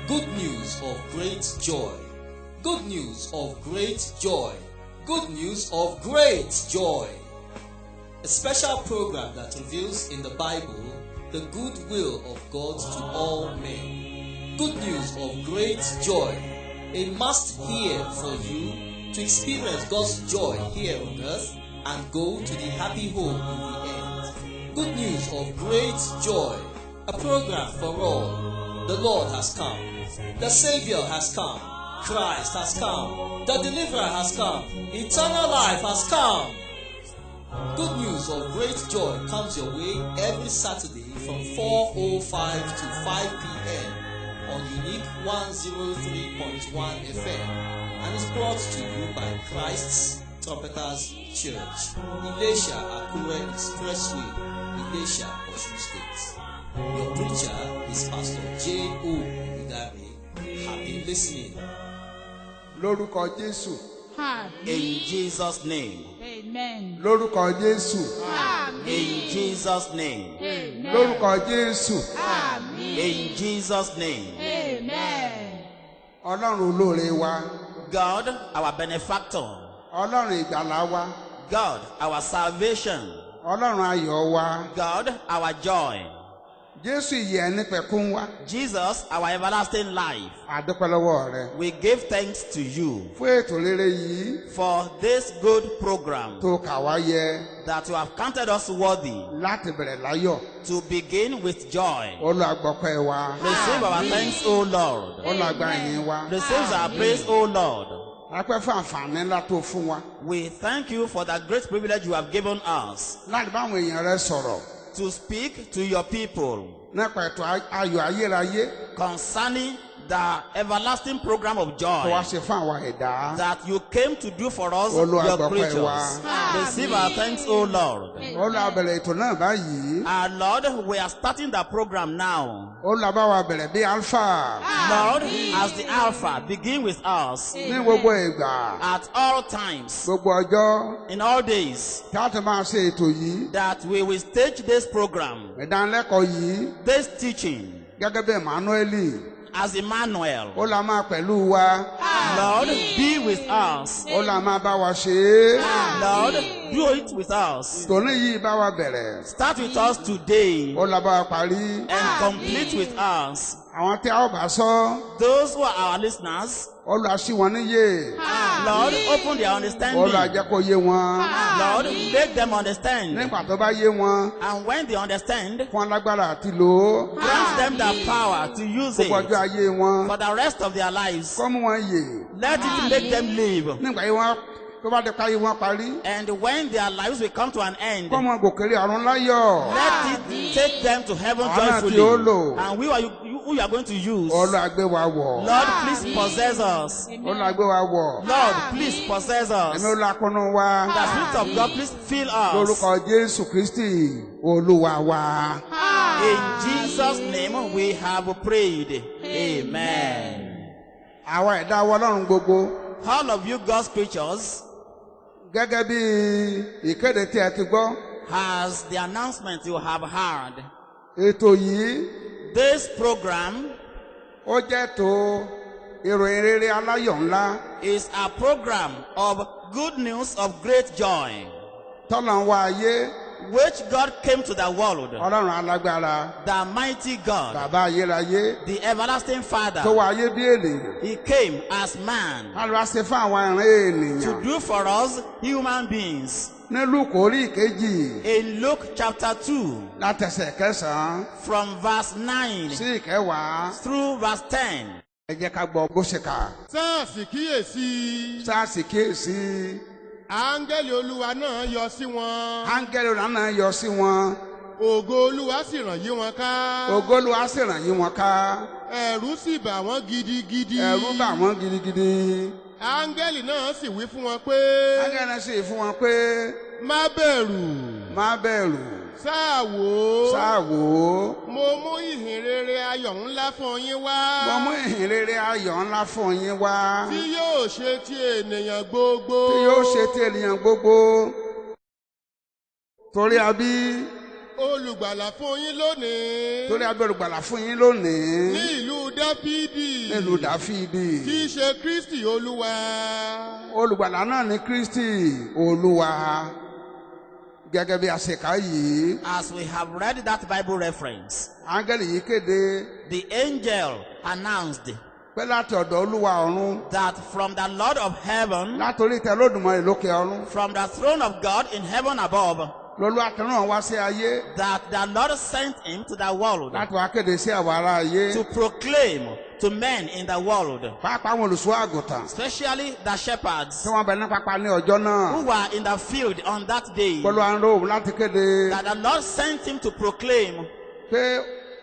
Good news of great joy. Good news of great joy. Good news of great joy. A special program that reveals in the Bible the good will of God to all men. Good news of great joy. A must hear for you to experience God's joy here on earth and go to the happy home in the end. Good news of great joy. A program for all. The Lord has come. The Savior has come. Christ has come. The Deliverer has come. Eternal life has come. Good news of great joy comes your way every Saturday from 4:05 to 5 p.m. on Unique 103.1 FM and is brought to you by Christ's Trumpeters Church, Ilesha Akure Expressway, Ilesha, Osun State. Your preacher is Pastor J.O. Igare. Happy listening. Lórúkọ Jésù. In Jesus' name. Amen. Lórúkọ Jésù. In Jesus' name. Amen. Lórúkọ Jésù. In Jesus' name. Amen. Ọlọ́run olóore wa. God, our benefactor. Ọlọ́run ìgbàlà wa. God, our salvation. Ọlọ́run ayọ̀ wa. God, our joy. Jésù ìyè ẹnípẹ̀kún wa. Jesus, our everlasting life. A dúpẹ́ lọ́wọ́ rẹ. We give thanks to you Fún ètò rere yìí for this good program tó kà wá yẹ that you have counted us worthy láti bẹ̀rẹ̀ láyọ̀. to begin with joy. Olùgbọ́pẹ́ wa. Receive our thanks, O Lord. Olùgbà yín wa. Receive our praise, O Lord. Apẹ́ fún àǹfààní ńlá tó fún wa. We thank you for the great privilege you have given us Láti báwọn èèyàn rẹ sọ̀rọ̀ to speak to your people nípa ètò ayọ̀ ayérayé concerning the everlasting program of tó wá joy ṣe fún àwa ẹ̀dá. that you came to do for us, Olúwa your gbọ́pẹ́ creatures. wa. Receive our thanks, O Lord. Olúwa bẹ̀rẹ̀ ètò náà báyìí. Our Lord, we are starting the program now. Olúwa bá wa bẹ̀rẹ̀ bí alpha Lord, as the Alpha, begin with us ní gbogbo ìgbà at all times, gbogbo ọjọ́ in all days, tí a ti máa ṣe ètò yìí that we will stage this program, ìdánilẹ́kọ̀ọ́ yìí this teaching, gẹ́gẹ́ bí Emmanuel. as Emmanuel. Ó la máa pẹ̀lú wa. Lord, be with us. Ó la máa bá wa ṣe é. Lord, do it with us. Tòní yìí bá wa bẹ̀rẹ̀. Start with us today Ó la bá wa parí. and complete with us. Àwọn tí a ó bá sọ. Those who are our listeners, Ó lọ sí wọn níyè. Lord, open their Ó lọ understanding. jẹ́ kó yé wọn. Lord, make them understand. Nígbà tó bá yé wọn, And when they understand, fún alágbára àti lò ó. grant them the power to use Gbogbo it ọjọ́ ayé wọn. for the rest of their lives. Kọ́ mú wọn yè. Let it make them live. Nígbà yìí wọn tó bá dé káyé wọn parí. And when their lives will come to an end, Kọ́ mọ gòkèrè ọ̀run láyọ̀. let it take them to heaven Ọ̀nà tí ó joyfully. lò. And who you are going to use? Ó lọ àgbé wa wọ̀. Lord, please possess us. Ó lọ àgbé wa wọ̀. Lord, please possess us. Ẹ̀mí ó lọ akọ́nú wa. The Spirit of God, please fill us. Lórúkọ Jésù Kristi Olúwa wa. In Jesus' name we have prayed. Amen. Àwa ẹ̀dá wa Ọlọ́run gbogbo. All of you God's creatures, Gẹ́gẹ́ bí ìkéde tí ẹ ti gbọ́. as the announcement you have heard, Ètò yìí this program ó jẹ́ tó ìròyìn rere aláyọ̀ ńlá. is a program of good news of great joy, Tọ́lọ̀ ń wá ayé. which God came to the world, Ọlọ́run alágbára. the mighty God, Bàbá ayérayé. the everlasting Tó Father. wá ayé bí ènìyàn. He came as man A lọ ṣe fún àwọn ìran to ènìyàn. do for us human beings. Ní Lúùkù orí ìkejì In Luke chapter 2, látẹsẹ̀ kẹsàn-án from verse 9 sí ìkẹwàá. through verse 10. Ẹ jẹ́ ká gbọ́ bó ṣe kà. sáàsì kíyèsí Sáàsì kíyèsí. áńgẹ́lì olúwa náà yọ sí wọn Áńgẹ́lì náà yọ sí wọn. ògo olúwa sì ràn yí wọn ká Ògo Olúwa sì ràn yí wọn ká. ẹ̀rù sì bà wọ́n gidigidi Ẹ̀rù bà wọ́n gidigidi. áńgẹ́lì náà sì wí fún wọn pé Áńgẹ́lì náà sì fún wọn pé má bẹ̀rù má bẹ̀rù. sáà wò ó Sáà wò ó. mo mú ìhìn rere ayọ̀ ńlá fún yín wá Mo mú ìhìn rere ayọ̀ ńlá fún yín wá. tí yóò ṣe ti ènìyàn gbogbo Tí yóò ṣe ti ènìyàn gbogbo. Torí a bí olùgbàlà fún yín lónìí torí a bí olùgbàlà fún yín lónìí. ní ìlú dáfídì Nílùú Dáfídì. tí í ṣe kristi olúwa. Olùgbàlà náà ni Kristi Olúwa. Gẹ́gẹ́ bí a ṣe kà yìí. As we have read that Bible reference, Áńgẹ́lì yìí kéde the angel announced pé láti ọ̀dọ̀ Olúwa ọ̀run. that from the Lord of heaven, Látòrí ìtẹ́ Olódùmarè lókè ọ̀run. from the throne of God in heaven above, Lolúwa ti rán wá sí ayé. that the Lord sent him to the world Láti wá kéde sí àwọn ará ayé. to proclaim to men in the world, Pàápàá àwọn olùṣọ́ àgùntàn. especially the shepherds Tí wọ́n bẹ ní pápá ní ọjọ́ náà. who were in the field on that day, Olúwa ń rò òun láti kéde that the Lord sent him to proclaim pé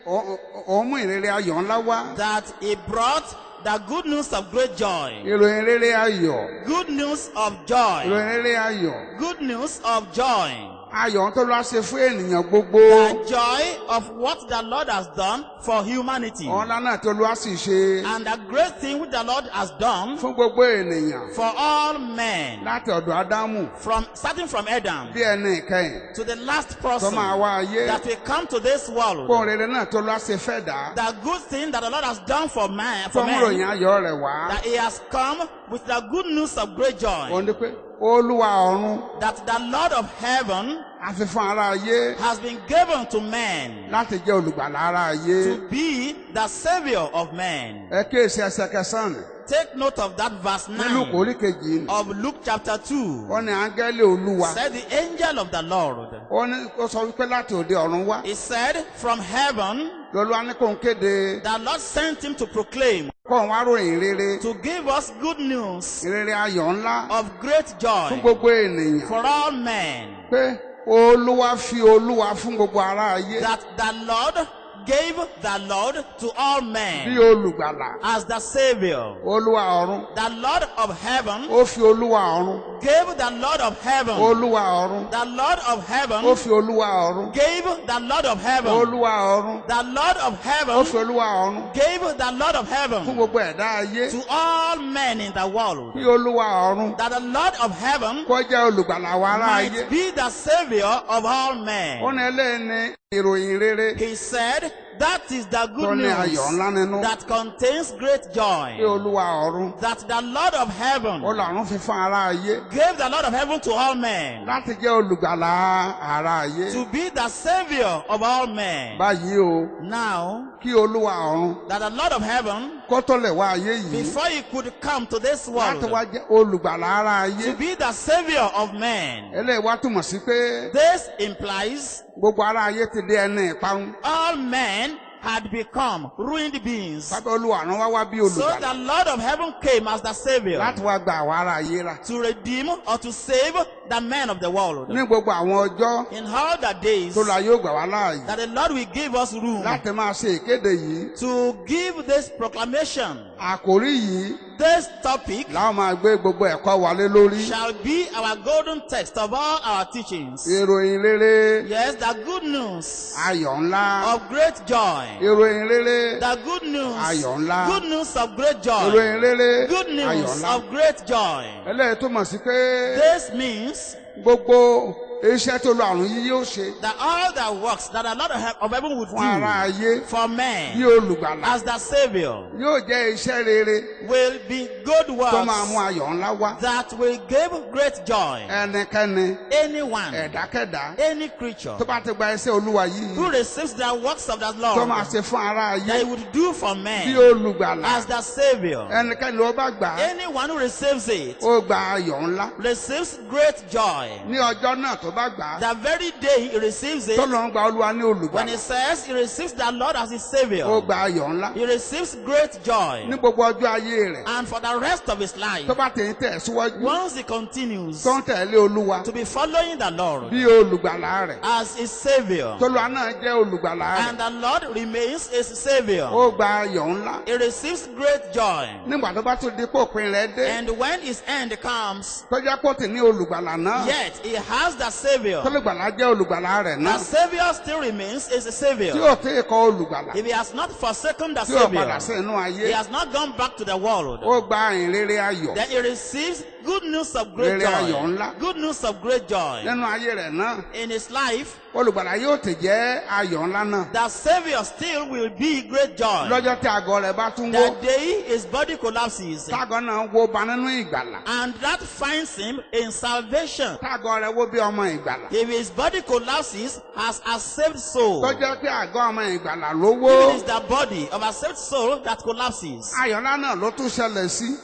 òun mú ìrere ayọ̀ ńlá wá. that he brought the good news of great joy, Ìròyìn rere ayọ̀. good news of joy, Ìròyìn rere ayọ̀. good news of joy, Ayọ̀ tó lọ́ ṣe fún ènìyàn gbogbo. the joy of what the Lord has done for humanity, Ọ̀la náà tó lọ́ sì ṣe and the great thing which the Lord has done fún gbogbo ènìyàn. for all men, Láti ọ̀dọ̀ Ádámù starting from Adam bí ẹni ìkẹyìn to the last tó person máa wá ayé. that will come to this world. Fún rere náà tó lọ́ ṣe fẹ́ dá. The good thing that the Lord has done for man, Fún ròyìn ayọ̀ rẹ̀ wá. that he has come with the good news of great joy. Òun ni pé olúwa ọ̀run that the Lord of heaven a fi fún ara ayé has been given to men láti jẹ́ olùgbàlà ara ayé. to be the savior of men. Ẹ kíyèsí ẹsẹ̀ kẹsàn-án Take note of that verse ní Lúùkù 9 orí kejì. of Luke chapter 2. Ó ní áńgẹ́lì olúwa. Said the angel of the Lord. Ó sọ wípé láti òde ọ̀run wá. He said, from heaven, Lọ́lúwa ní kò ń kéde the Lord sent him to proclaim, kó ń wá ròyìn rere. to give us good news Ìrere ayọ̀ ńlá of great fún joy gbogbo ènìyàn. for all men, Pé olúwa fi olúwa fún gbogbo ará ayé. that the Lord gave the Lord to all Bí men olùgbàlà. as the savior. Olúwa ọ̀run. The Lord of heaven Ó fi olúwa ọ̀run. gave the Lord of heaven. Olúwa ọ̀run. The Lord of Ó heaven fi olúwa ọ̀run. gave the Lord of heaven. Olúwa ọ̀run. The Lord of Ó heaven fi olúwa ọ̀run. gave the Lord of Fún heaven gbogbo ẹ̀dá ayé. to all men in the world. Bí olúwa ọ̀run. That the Lord of heaven Kó jẹ́ olùgbàlà wa ará ayé. might be the savior of all Ó men. ní eléyìí ní ìròyìn rere. He said, that is the Tó good ní ayọ̀ news ńlá nínú. that contains great Bí joy. olúwa ọ̀run. That the Lord of heaven Ọlọ́run fi fún ará ayé. gave the Lord of heaven to all men Láti jẹ́ olùgbàlà ará ayé. to be the savior of all men. Báyìí o, Now, kí olúwa ọ̀run that the Lord of heaven, kó tó lè wá ayé yìí. before he could come to this Láti world, wá jẹ́ olùgbàlà ará to ayé. be the savior of men, Eléyìí wá túmọ̀ sí pé this implies gbogbo ará ayé ti dé ẹni ìparun. all men had become ruined beings. Bábẹ́ olúwa ọ̀run wá wá bí So olùgbàlà. the Lord of heaven came as the savior Láti wá gba àwọn ará ayé rà. to redeem or to save the men of the world. Ní gbogbo àwọn ọjọ́ In all the days tó la yóò gbà wá láàyè. that the Lord will give us room Láti máa ṣe ìkéde yìí. to give this proclamation, Àkòrí yìí this topic làwọn máa gbé gbogbo ẹ̀kọ́ wa lé lórí. shall be our golden text of all our teachings. Ìròyìn rere Yes, the good news ayọ̀ ńlá. of great joy. Ìròyìn rere The good news, ayọ̀ ńlá. good news of great joy. Ìròyìn rere Good ayọ̀ news ńlá. of great joy. Eléyìí túmọ̀ sí pé This means gbogbo iṣẹ́ tó lo àrùn yìí yóò ṣe that all the works that the Lord of heaven would fún ará do ayé for bí men olùgbàlà as the Savior yóò jẹ́ iṣẹ́ rere will be good tó máa mú works ayọ̀ ńlá wá. that will give great joy. Ẹnikẹ́ni Anyone, ẹ̀dákẹ́dá any creature tó bá ti gba iṣẹ́ olúwa yìí who receives the works of the tó máa Lord ṣe fún ará that He ayé would do for bí men olùgbàlà. as the Savior. Ẹnikẹ́ni ló bá gbà á Anyone who receives it ó gba ayọ̀ ńlá. receives great joy. Ní ọjọ́ náà tó bá gbà á The very day he receives tó it, lọ́n gba olúwa ní when he olùgbàlà says he receives the Lord as his ó Savior, gba ayọ̀ ńlá. he receives great joy. Ní gbogbo ọjọ́ ayé rẹ̀ And for the rest of his life, tó bá tẹ̀ ń tẹ̀ síwájú once he continues tó ń tẹ̀lé olúwa to be following the Lord bí olùgbàlà rẹ̀ as his Savior, tólúwa náà jẹ́ olùgbàlà rẹ̀ and the Lord remains his Savior, ó gba ayọ̀ ńlá. he receives great joy. Nígbà tó bá tún di pòpin rẹ̀ dé And when his end comes, tó jẹ́ kó tì ní olùgbàlà náà yet he has the Savior. tólùgbàlà jẹ́ olùgbàlà rẹ̀ The náà Savior still remains his tí Savior. ò tí ì kọ́ olùgbàlà If he has not forsaken the tí ò padà sí Savior, inú ayé he has not gone back to the world, ó gba ìrere ayọ̀ then he receives good news of great Rere ayọ̀ joy. ńlá. Good news of great joy. nínú ayé rẹ̀ náà In his life, olùgbàlà yóò tì jẹ́ ayọ̀ ńlá náà the Savior still will be great joy. lọ́jọ́ tí àgọ́ rẹ̀ bá tún wó The day his body collapses, tágọ́ náà wó ba nínú ìgbàlà and that finds him in salvation. tágọ́ rẹ̀ wó bí ọmọ ìgbàlà If his body collapses as a saved soul, lọ́jọ́ tí àgọ́ ọmọ ìgbàlà ló wó if it is the body of a saved soul that collapses, ayọ̀ ńlá náà ló tún ṣẹlẹ̀ sí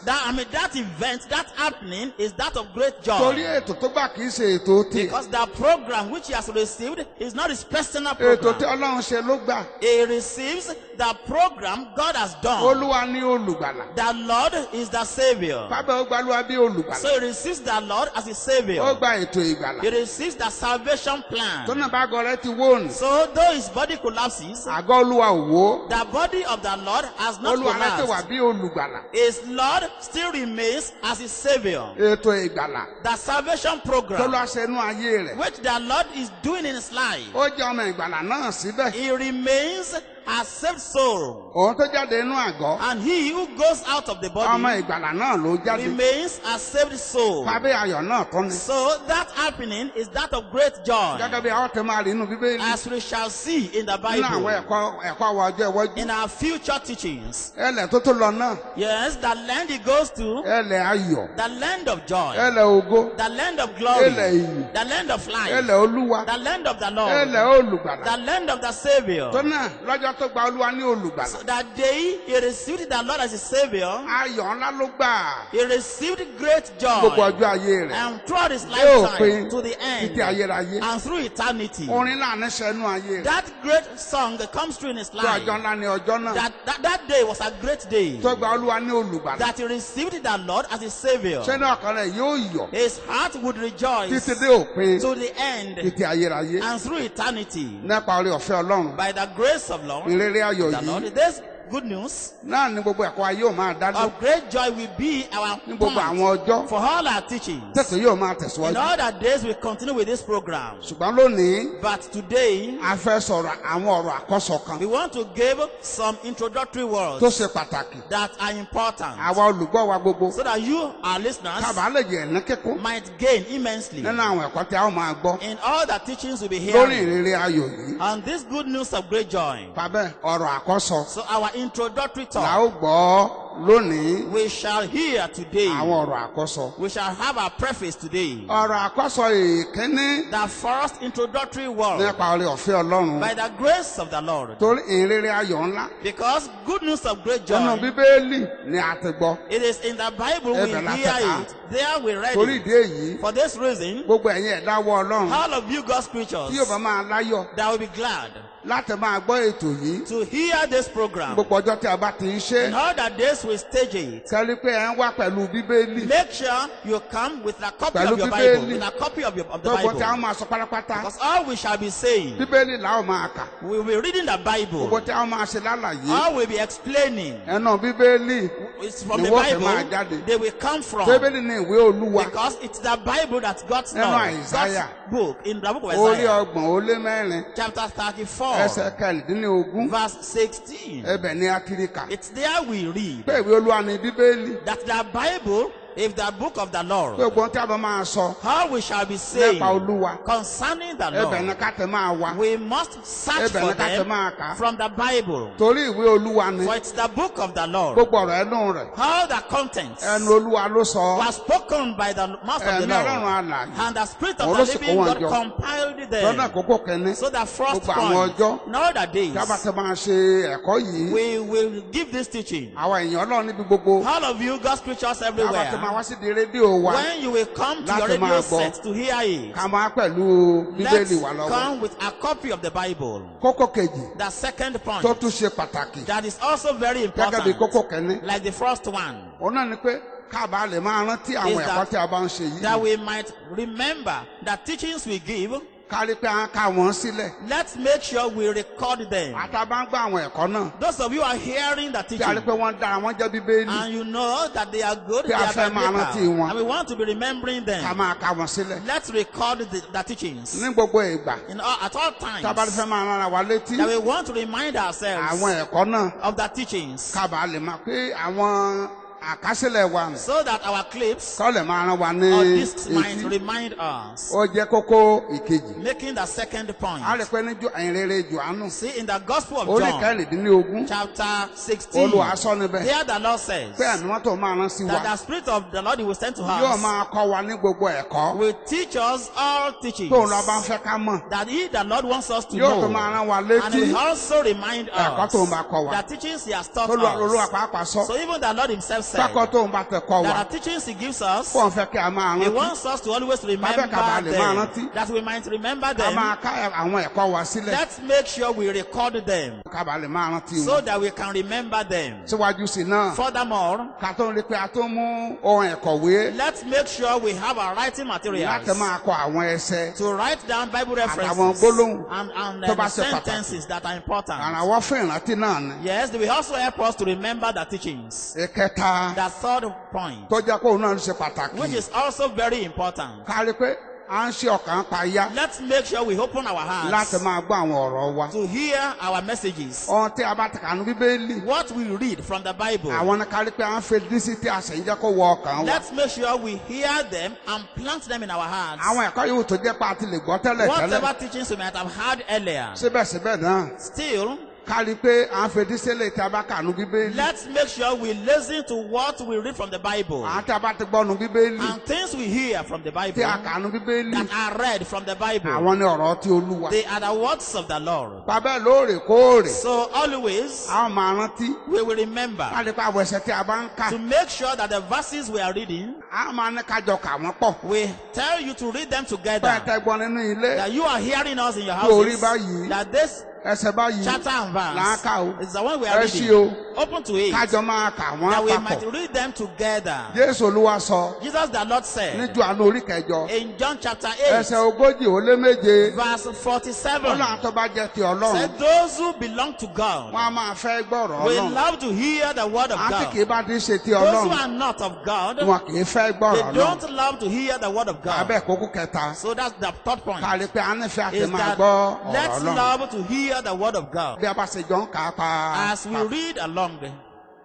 that event, that happening is that of great torí joy. ètò tó gbà kì í ṣe ètò tí Because the program which he has received is not his personal ètò tí program. ọlọ́run ṣe ló gbà He receives the program God has done. olúwa ní olùgbàlà The Lord is the Savior. bábẹ́ ó gbalúwa bí olùgbàlà So he receives the Lord as his ó Savior. gba ètò ìgbàlà He receives the salvation tó plan. náà bá àgọ́ rẹ̀ ti wó ni So though his body collapses, àgọ́ olúwa ò wó the body of the Lord has not olúwa rẹ̀ ti wà collapsed. bí olùgbàlà His Lord still remains as his Savior. ètò ìgbàlà The salvation tó program lọ́ ṣe inú ayé rẹ̀ which the Lord is doing in his life, ó jẹ́ ọmọ ìgbàlà náà síbẹ̀ he remains a saved soul. òun tó jáde inú àgọ́ And he who goes out of the ọmọ body ìgbàlà náà ló jáde remains a saved soul. fábẹ́ ayọ̀ náà tó ní. So that happening is that of great joy, gẹ́gẹ́ bí àwọn tẹ máa rí inú bíbélì as we shall see in the nínú àwọn Bible, ẹ̀kọ́ àwọn ọjọ́ iwájú. in our future teachings. ẹlẹ̀ tó lọ náà Yes, the land he goes to, ẹlẹ̀ ayọ̀ the land of joy, ẹlẹ̀ ògo the land of glory, ẹlẹ̀ iyì the land of life, ẹlẹ̀ olúwa the land of the Lord, ẹlẹ̀ olùgbàlà. the land of the Savior. tó náà lọ́jọ́ tó gba olúwa ní olùgbàlà So that day he received the Lord as his Savior, ayọ̀ ńlá ló gbà he received great gbogbo joy. ọjọ́ ayé rẹ̀ And throughout his yóò lifetime pin to the títí end ayérayé. and through eternity. orin láàánú sẹ́nu ayé rẹ̀ That great song that comes through in his tó life, ọjọ́ ńlá ní ọjọ́ náà that day was a great day. tó gba olúwa ní olùgbàlà. That he received the Lord as his Savior. sẹ́nu ọkàn rẹ̀ yóò yọ̀ His heart would rejoice títí dé òpin to the end títí ayérayé. and through eternity. nípa orí ọ̀fẹ́ ọlọ́run By the grace of Lord, ìrere ayọ̀ the yìí Lord, this good news náà ní gbogbo ẹ̀kọ́ ayé ò máa dá ló of great joy will be our ní gbogbo point àwọn ọjọ́ for all our teachings. tẹ̀sán yóò máa In tẹ̀síwájú. all the days we continue with this program. ṣùgbọ́n lónìí But today, a fẹ́ sọ̀rọ̀ àwọn ọ̀rọ̀ àkọ́sọ kan we want to give some introductory words tó ṣe pàtàkì. that are important àwa olùgbọ́ wa gbogbo so that you, our listeners, kábàá lè jẹ́ ẹ̀ní kíkún might gain immensely nínú àwọn ẹ̀kọ́ tí a ó máa gbọ́ in all the teachings we'll be lórí hearing ìrírí ayọ̀ yìí. on this good news of great joy. fàbẹ́ ọ̀rọ̀ àkọ́sọ So our introductory là talk, ó gbọ́ lónìí we shall hear today. àwọn ọ̀rọ̀ àkọ́sọ. We shall have our preface today. ọ̀rọ̀ àkọ́sọ èkíní The first introductory word nípa orí ọ̀fẹ́ ọlọ́run by the grace of the Lord. torí ìrírí ayọ̀ ńlá Because good news of great nínú joy, bíbélì ni a ti gbọ́. it is in the Bible we Ẹbẹ̀ la hear tẹ̀ka. it. There we read torí it. ìdí èyí For this reason, gbogbo ẹ̀yin ẹ̀dá wọ ọlọ́run all of you God's creatures tí yóò bá máa láyọ̀ that will be glad láti máa gbọ́ ètò yìí to hear this program. gbogbo ọjọ́ tí a bá ti ń ṣe In all the days we stage it. kẹ́rí pé ẹ̀ ń wá pẹ̀lú bíbélì Make sure you come with a copy Pẹ̀lú of your Bíbélì. Bible. With a copy of the gbogbo tí a Bible. máa sọ pátápátá Because all we shall be saying, bíbélì là ó máa kà we will be reading the gbogbo Bible. tí a máa ṣe lálàyé All we'll be explaining. ẹnu bíbélì It's from Ni the wọ́n fi máa Bible jáde. they will come from. bíbélì ní ìwé olúwa Because it's the Bible that God's Nínú law, God's Isaiah. book, in the book of orí Isaiah, ọgbọ̀n ó lé mẹ́rin chapter 34, ẹsẹ̀ kẹrìndínlógún verse 16. ẹbẹ̀ ní akíríkà It's there we read pé ìwé olúwa ní bíbélì that the Bible is the book of the pé Lord. gbogbo tí a bá máa sọ How we shall be saying nípa olúwa concerning the ẹbẹ̀ ní Lord, ká tẹ máa wá we must search Ẹbẹ̀ for ní ká tẹ them máa kà á. from the Bible. torí ìwé olúwa ni For it's the book of the Lord. gbogbo ọ̀rọ̀ ẹnu rẹ̀ All the contents ẹnu olúwa ló sọ were spoken by the Master of the ẹ̀mí ọlọ́run Lord. alààyè And the Spirit Òun of ló the sì kó living wọn God jọ. compiled lọ́nà them. àkókò kẹ́ni So the first Gbogbo àwọn point, ọjọ́ in all the days, tí a bá ti máa ṣe ẹ̀kọ́ yìí we will give this teaching. àwọn èèyàn ọlọ́run níbi gbogbo All of you, God's creatures tí a bá ti máa everywhere, wá sí di rédíò wa when you will come to your Láti máa radio gbọ́. set to hear it, ká máa pẹ̀lú let's bíbélì wa lọ́wọ́. come with a copy of the Bible. kókó kejì The second point, tó tún ṣe pàtàkì that is also very gẹ́gẹ́ bí kókó important, kẹ́ni like the first one, òun náà ni pé káàbà lè máa rántí àwọn Is ẹ̀kọ́ that- tí a bá ń ṣe that yìí we might remember the teachings we give. kárí pé à ń ká wọn sílẹ̀ Let's make sure we record them. àtàbá ń gbọ́ àwọn ẹ̀kọ́ náà Those of you are hearing the tí a rí teaching, pé wọ́n dára wọ́n jẹ́ bíbélì and you know that they are good, Tí they a are fẹ́ máa rántí biblical, wọn. and we want to be remembering ká them. máa ká wọn sílẹ̀ Let's record the teachings ní gbogbo ìgbà at all tá a bá times, fẹ́ máa rárá wa létí that we want to remind ourselves àwọn ẹ̀kọ́ náà of the teachings, kábà lè máa pé àwọn àkásílẹ̀ wa nì so that our clips kọ́ lè máa rán wa ní or discs might etí remind us. ó jẹ́ kókó ìkejì Making the second point. a lè pẹ́ ní ìrere Jòhánù See, in the Gospel of orí John, kẹrìndínlógún chapter 16, Olúwa sọ níbẹ̀ there the Lord says pé àmì wọn tó máa rán sí wa that the Spirit of the Lord He will send to yóò us máa kọ́ wa ní gbogbo ẹ̀kọ́ will teach us all teachings tóun lọ bá ń fẹ́ ká mọ̀ that He, the Lord, wants us to yóò tó know. máa rán wa And létí He will also remind ẹ̀kọ́ us tóun bá kọ́ wa the teachings He has taught Olúwa us. pàápàá sọ So even the Lord Himself said pákọ́ tóun bá tẹ kọ́ wa that the teachings He gives us, fóun fẹ́ kí a máa He rántí wants us to always remember Bàbá kàbá lè máa rántí. them, that we might remember ká máa them. ká àwọn ẹ̀kọ́ wa sílẹ̀ Let's make sure we record them kábà lè máa rántí so wọn that we can remember them. síwájú sí náà Furthermore, ká tó ń rí pé a tó mú ohun ẹ̀kọ́wé let's make sure we have our writing láti materials máa kọ àwọn ẹsẹ̀ to write down Bible Àtàwọn references gbólóhùn and tó bá the ṣe pàtàkì. sentences that are important. àràwọ̀ fún ìrántí náà ni. Yes, they will also help us to remember the teachings. ìkẹta The third point, tó jẹ́ kó òun náà ṣe pàtàkì which is also very important. ká rí pé à ń ṣe ọkàn payá let's make sure we open our láti hearts máa gbọ́ àwọn ọ̀rọ̀ wa. to hear our messages. ohun tí a bá ti kànú bíbélì What we read from the Bible. àwọn ní kárí pé à ń fetí sí tí a sì ń jẹ́ kó wọ ọkàn wa. Let's make sure we hear them and plant them in our hearts. àwọn ẹ̀kọ́ yòówù tó jẹ́ pé a ti lè gbọ́ tẹ́lẹ̀ Whatever tẹ́lẹ̀ teachings we might have heard earlier, síbẹ̀síbẹ̀ náà still, kárí pé à ń fetí sílẹ̀ tí a bá kànú bíbélì. let's make sure we listen to what we read from the Bible àwọn tí a bá ti gbọ́nu bíbélì and things we hear from the Bible tí a kànú bíbélì that are read from the Bible. àwọn ní ọ̀rọ̀ tí Olúwa. They are the words of the Lord. bàbá lóòrèkóòrè So always a ó máa rántí we will remember kárí pé àwọn ẹsẹ̀ tí a bá ń kà to make sure that the verses we are reading, a máa ní kájọ kà wọ́n pọ̀. we tell you to read them bẹ́ẹ̀ together. tẹ́ gbọ́ nínú ilé That you are hearing us in your Lórí houses. báyìí. That this ẹsẹ̀ báyìí chapter and là ń verse kà ó. is the one we are Ẹ ṣí reading. o. Open to it. kájọ máa kà wọ́n That we might papọ̀. read them together. Jésù Olúwa sọ Jesus the Lord ní said Jòhánù orí kẹjọ in John chapter 8, ẹsẹ̀ 40 verse ó 47, náà tó bá jẹ́ ti Ọlọ́run said, those who belong to wọ́n God á máa fẹ́ gbọ́rọ̀ will Ọlọ́run. love to hear the word of àti kì í God. bá ti ṣe ti Those who Ọlọ́run are not of God, wọn kì í fẹ́ they gbọ́rọ̀ Ọlọ́run. don't love to hear the word of abẹ́ God. kókó kẹta So that's the third point. kárí pé a nífẹ̀ẹ́ àti Is máa that gbọ́ ọ̀rọ̀ let's Ọlọ́run. love to hear the word of God. bí a bá ṣe jọ ń kà á pa As we read along,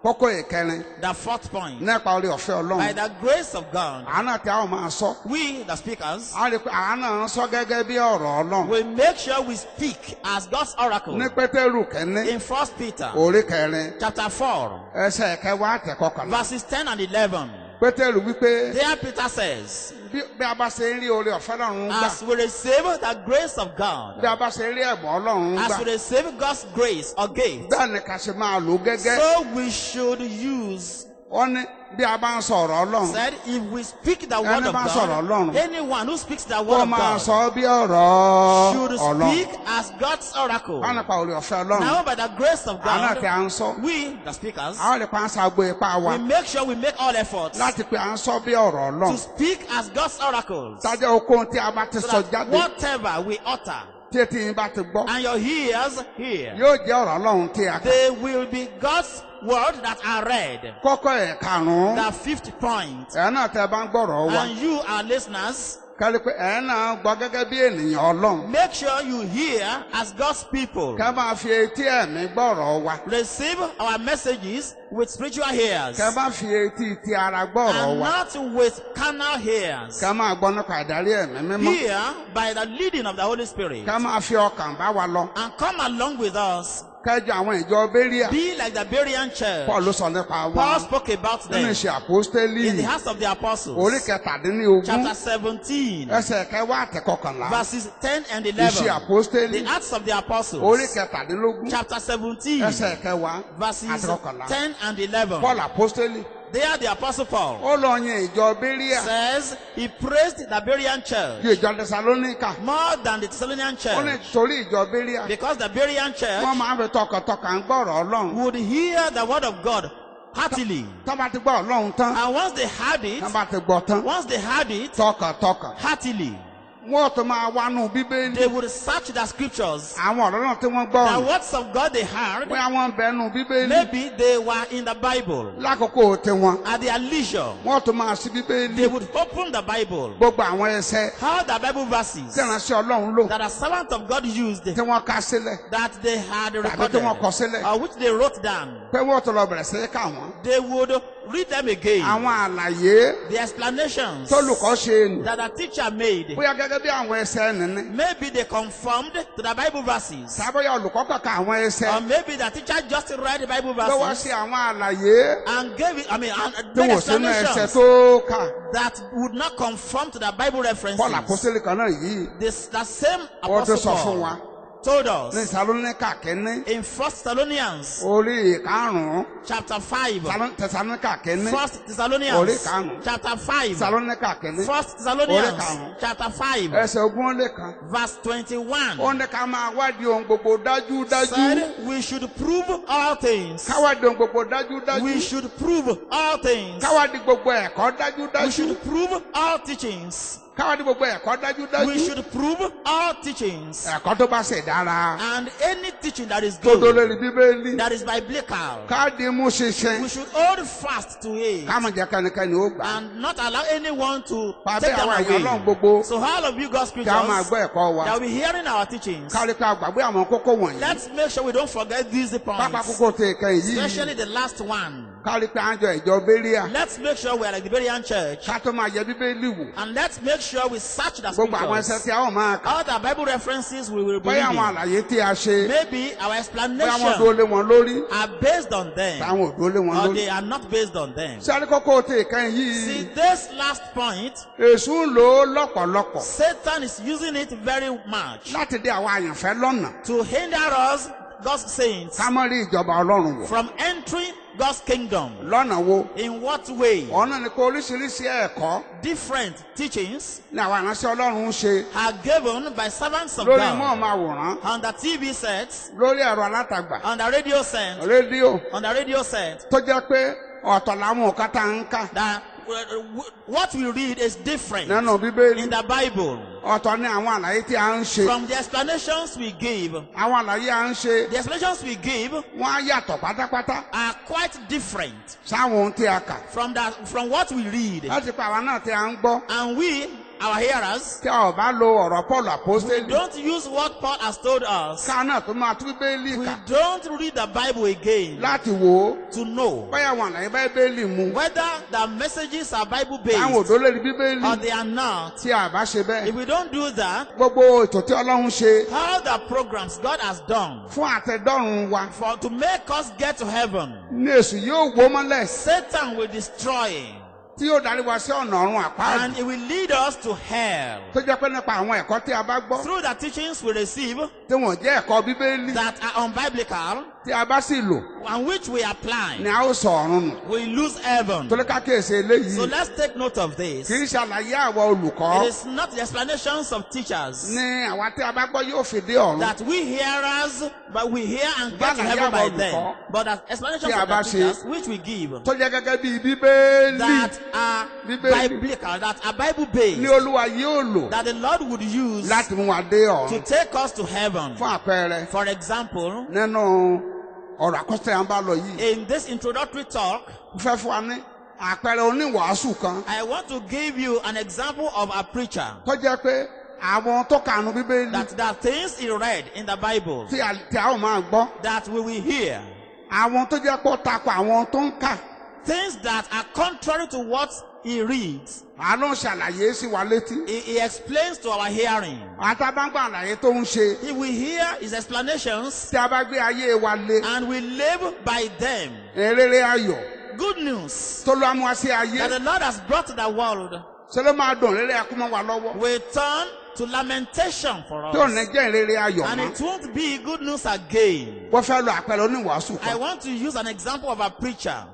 kókó ìkẹrin the fourth point, nípa orí ọ̀fẹ́ by Ọlọ́run the grace of God, àánà tí a ó máa sọ we, the speakers, a rí pé àánà ń sọ gẹ́gẹ́ bí ọ̀rọ̀ Ọlọ́run will make sure we speak as God's oracle. ní Pétérù kẹ́ni In 1 Peter orí kẹrin chapter 4, ẹsẹ̀ kẹwàá àtẹ̀kọkànlá verses 10 and 11, Pétérù wípé there Peter says, bí a bá ṣe ń rí orí ọ̀fẹ́ Ọlọ́run gbà as we receive the grace of God, bí a bá ṣe ń rí ẹ̀bùn Ọlọ́run as gbà we receive God's grace or gift, bẹ́ẹ̀ ni ká ṣe máa lò gẹ́gẹ́ so we should use. wọ́n ní bí a bá ń sọ̀rọ̀ Ọlọ́run Said, if we speak the word Ẹni of bá sọ̀rọ̀ Ọlọ́run. God, anyone who speaks the wọ́n word of máa God sọ bí ọ̀rọ̀ should Ọlọ́run speak as God's oracle. wọ́n nípa orí ọ̀fẹ́ Ọlọ́run Now, by the grace of àánà tí a God, ń sọ we, the speakers, àwọn lè pa ń sagbo ipá wa we make sure we make all efforts láti pé à ń sọ bí ọ̀rọ̀ to Ọlọ́run speak as God's oracles. tájẹ́ okòó tí a bá ti So sọ that jáde whatever we utter tí etí yín bá ti gbọ́ and your ears hear, yóò jẹ́ ọ̀rọ̀ Ọlọ́run tí a kà. they will be God's word that are read. kọ́kọ́ ẹ̀ karùn-ún The fifth point. ẹ̀ náà tẹ́ bá ń gbọ́rọ̀ wa And you, our listeners, kárí pé ẹ̀ náà gbọ́ gẹ́gẹ́ bí ènìyàn Ọlọ́run make sure you hear as God's people. kẹ́ máa fi etí ẹ̀mí gbọ́rọ̀ wa Receive our messages with spiritual ears kẹ́ máa fi etí ti ara gbọ́rọ̀ and wa not with carnal ears. kẹ́ máa gbọ́ nípa ìdarí ẹ̀mí mímọ́ Hear by the leading of the Holy Spirit kẹ́ máa fi ọkàn bá wa lọ and come along with us. kẹ́jọ àwọn ìjọ Béríà Be like the Berean church. Paul sọ nípa Paul wa spoke about nínú them ìṣe àpọ́stélì in the Acts of the orí Apostles, kẹtàdínlógún chapter 17, ẹsẹ̀ kẹwàá àtẹ̀kọkànlá verses 10 and ìṣe 11. àpọ́stélì The Acts of the orí Apostles, kẹtàdínlógún chapter 17, ẹsẹ̀ kẹwàá verses àtẹ̀kọkànlá 10 and 11. Paul àpọ́stélì There the Apostle Paul ó lọ yan ìjọ Béríà says he praised the Berean church ju ìjọ Tẹsalóníkà more than the Thessalonian ó ní church, torí ìjọ Béríà because the Berean wọ́n church máa ń fi tọkàntọkàn gbọ́rọ̀ Ọlọ́run would hear the word of God heartily. tọ́ bá ti gbọ́ Ọlọ́run tán And once they heard it, tọ́ bá ti gbọ́ tán tọkàntọkàn heartily, wọ́n tó máa wánú Bíbélì they would search the scriptures. àwọn ọ̀rọ̀ náà tí wọ́n gbọ́ The words of God they heard, bóyá wọ́n ń bẹnu Bíbélì maybe they were in the Bible. lákòókò tiwọn At their leisure, wọ́n tó máa ṣí Bíbélì they would open the Bible. gbogbo àwọn ẹsẹ̀ How the Bible verses tí ìránṣẹ́ Ọlọ́run lò that a servant of God used, tí wọ́n ká sílẹ̀ that they had tàbí tí recorded, wọ́n kọ sílẹ̀ or which they wrote down, pé wọ́n tó lọ bẹ̀rẹ̀ sí í kà wọ́n they would read them again. àwọn àlàyé The explanations tólùkọ́ ṣe nù that a teacher made, bóyá gẹ́gẹ́ bí àwọn ẹsẹ̀ nìní maybe they conformed to the Bible verses, tàbí olùkọ́ kọ̀ọ̀kan àwọn ẹsẹ̀ or maybe the teacher just read the Bible ló wá verses sí àwọn àlàyé and gave it, and tí made wò sínú ẹsẹ̀ explanations tó kà that would not conform to the Bible Paul references. àpọ́sítélì kan náà yìí The same ó ti Apostle sọ fún wa Paul told ní us Tẹsalóníkà kínní in 1 Thessalonians orí ìkarùn-ún chapter 5. Tẹsalóníkà kínní 1 Orí Thessalonians karùn-ún. chapter 5. Tẹsalóníkà kínní 1 Thessalonians karùn-ún. chapter 5 ẹsẹ̀ ogún ó lé kan verse 21 ó ní ká máa wádìí ohun gbogbo dájúdájú said we should prove all things. ká wádìí ohun gbogbo dájúdájú We should prove all things. ká wádìí gbogbo ẹ̀kọ́ We dájúdájú should prove all teachings. káwọn ní gbogbo ẹ̀kọ́ we dájúdájú. should prove all teachings ẹ̀kọ́ tó bá ṣe dára. and any teaching that is tó good, lórí bíbélì. that is biblical. káàdì mú ṣiṣẹ́. We should hold fast to it káwọn jẹ́ kẹ́nikẹ́ni ó gbà. and not allow anyone to pàbí take them àwọn èèyàn ọlọ́run away. gbogbo. So all of you God's kí a máa creatures gbọ́ ẹ̀kọ́ wa. that will be hearing our teachings, kárí ká gbàgbé àwọn kókó wọ̀nyí. let's make sure we don't forget these pápá points, kókó tó ìkẹyìn especially yìí. the last one. kárí pé à ń jọ ìjọ Béríà. Let's make sure we are like the Berean church, ká tó máa yẹ bíbélì wò. and let's make sure we search the gbogbo àwọn ẹsẹ̀ scriptures. tí a ó máa kà. All the Bible references we will be bóyá àwọn reading, àlàyé tí a ṣe. maybe our bóyá wọn explanation dúró lé wọn lórí. are based on them, táwọn ò dúró lé wọn or lórí. they are not based on them. sáré kókó tó ìkẹyìn See, yìí. this last point, èṣù ń lò ó lọ́pọ̀lọpọ̀. Satan is using it very much láti dé àwọn àyànfẹ́ lọ́nà. to hinder us, God's saints, ká mọ́ rí ìjọba ọlọ́run wọ̀. from entering God's kingdom. lọ́nà wo. In what way? ọ̀nà ni kó oríṣiríṣi ẹ̀kọ́ Different teachings ní àwọn àránṣẹ́ ọlọ́run ń ṣe. are given by servants of lórí God mọ́ọ̀máwòrán. on the TV sets, lórí ẹ̀rọ alátagbà. on the radio set, rédíò. on the radio set. tó jẹ́ pé ọ̀tọ̀ làwọn òkà tá ń kà. That what we read is different nínú bíbélì. in the Bible ọ̀tọ̀ ni àwọn àlàyé tí a ń ṣe. from the explanations we give. àwọn àlàyé a ń ṣe. The explanations we give wọ́n á yàtọ̀ pátápátá. are quite different sáwọn ohun tí a kà. from what we read. láti pa àwa náà tí a ń gbọ́. And we, our hearers, tí a ò bá lo ọ̀rọ̀ Paul apostoli. don't use what Paul has told us. ká náà tó máa tú bíbélì We kà. don't read the Bible again láti wò ó. to know bóyá àwọn àlàyé bíbélì mu. whether the messages are Bible táwọn based òdó lórí or bíbélì. they are not. tí a bá ṣe If bẹ́ẹ̀. we don't do that, gbogbo ètò tí ọlọ́run ṣe. all the programs God has done fún àtẹ̀dọ́run wa. to make us get to heaven, ní èṣù yóò wó mọ́lẹ̀. Satan will destroy, tí yóò darí wa sí ọ̀nà ọ̀run àpáàdì. and it will lead us to hell. tó jẹ́ pé nípa àwọn ẹ̀kọ́ tí a bá gbọ́. Through the teachings we receive tí wọ́n jẹ́ ẹ̀kọ́ bíbélì. that are unbiblical tí a bá sì lò. and which we apply, ni a ó sọ ọ̀run nù. we lose heaven. torí ká kíyèsí So eléyìí. let's take note of this. kì í ṣàlàyé àwa olùkọ́. It is not the explanations of teachers ní àwa tí a bá gbọ́ yóò fi dé ọ̀run. that we hearers, but we hear and get to Bala heaven by yaba them. olùkọ́. But as explanations Tí a of bá the ṣe. teachers which we give tó jẹ́ gẹ́gẹ́ bí bíbélì. that are Bíbélì. biblical, that are Bible based, ní olúwa yóò lò. that the Lord would use láti mú wa dé to ọ̀run. take us to heaven. fún àpẹẹrẹ. For example, nínú ọ̀rọ̀ àkọsílẹ̀ à ń bá lọ yìí. in this introductory talk, mo fẹ́ fún wa ní àpẹẹrẹ oníwàásù kan. I want to give you an example of a preacher tó jẹ́ pé àwọn tó kànú bíbélì. that the things he read in the Bible tí a ó máa gbọ́. that we will hear, àwọn tó jẹ́ pé ó takò àwọn tó ń kà. things that are contrary to what he reads, àánú ṣàlàyé sí wa létí. he explains to our hearing. àtàbàǹgbà àlàyé tó ń ṣe. He will hear his explanations tí a bá gbé ayé wa lé. and we live by them. rere ayọ̀ Good news tó lọ́ mú wa sí that ayé. the Lord has brought to the world ṣé ló máa dùn rere ẹkún mọ́ wa lọ́wọ́. will turn to lamentation for tí ò ní us. jẹ́ rere ayọ̀ And mọ́. it won't be good news again. wọ́n fẹ́ lo àpẹẹrẹ oníwàásù I kan. want to use an example of a preacher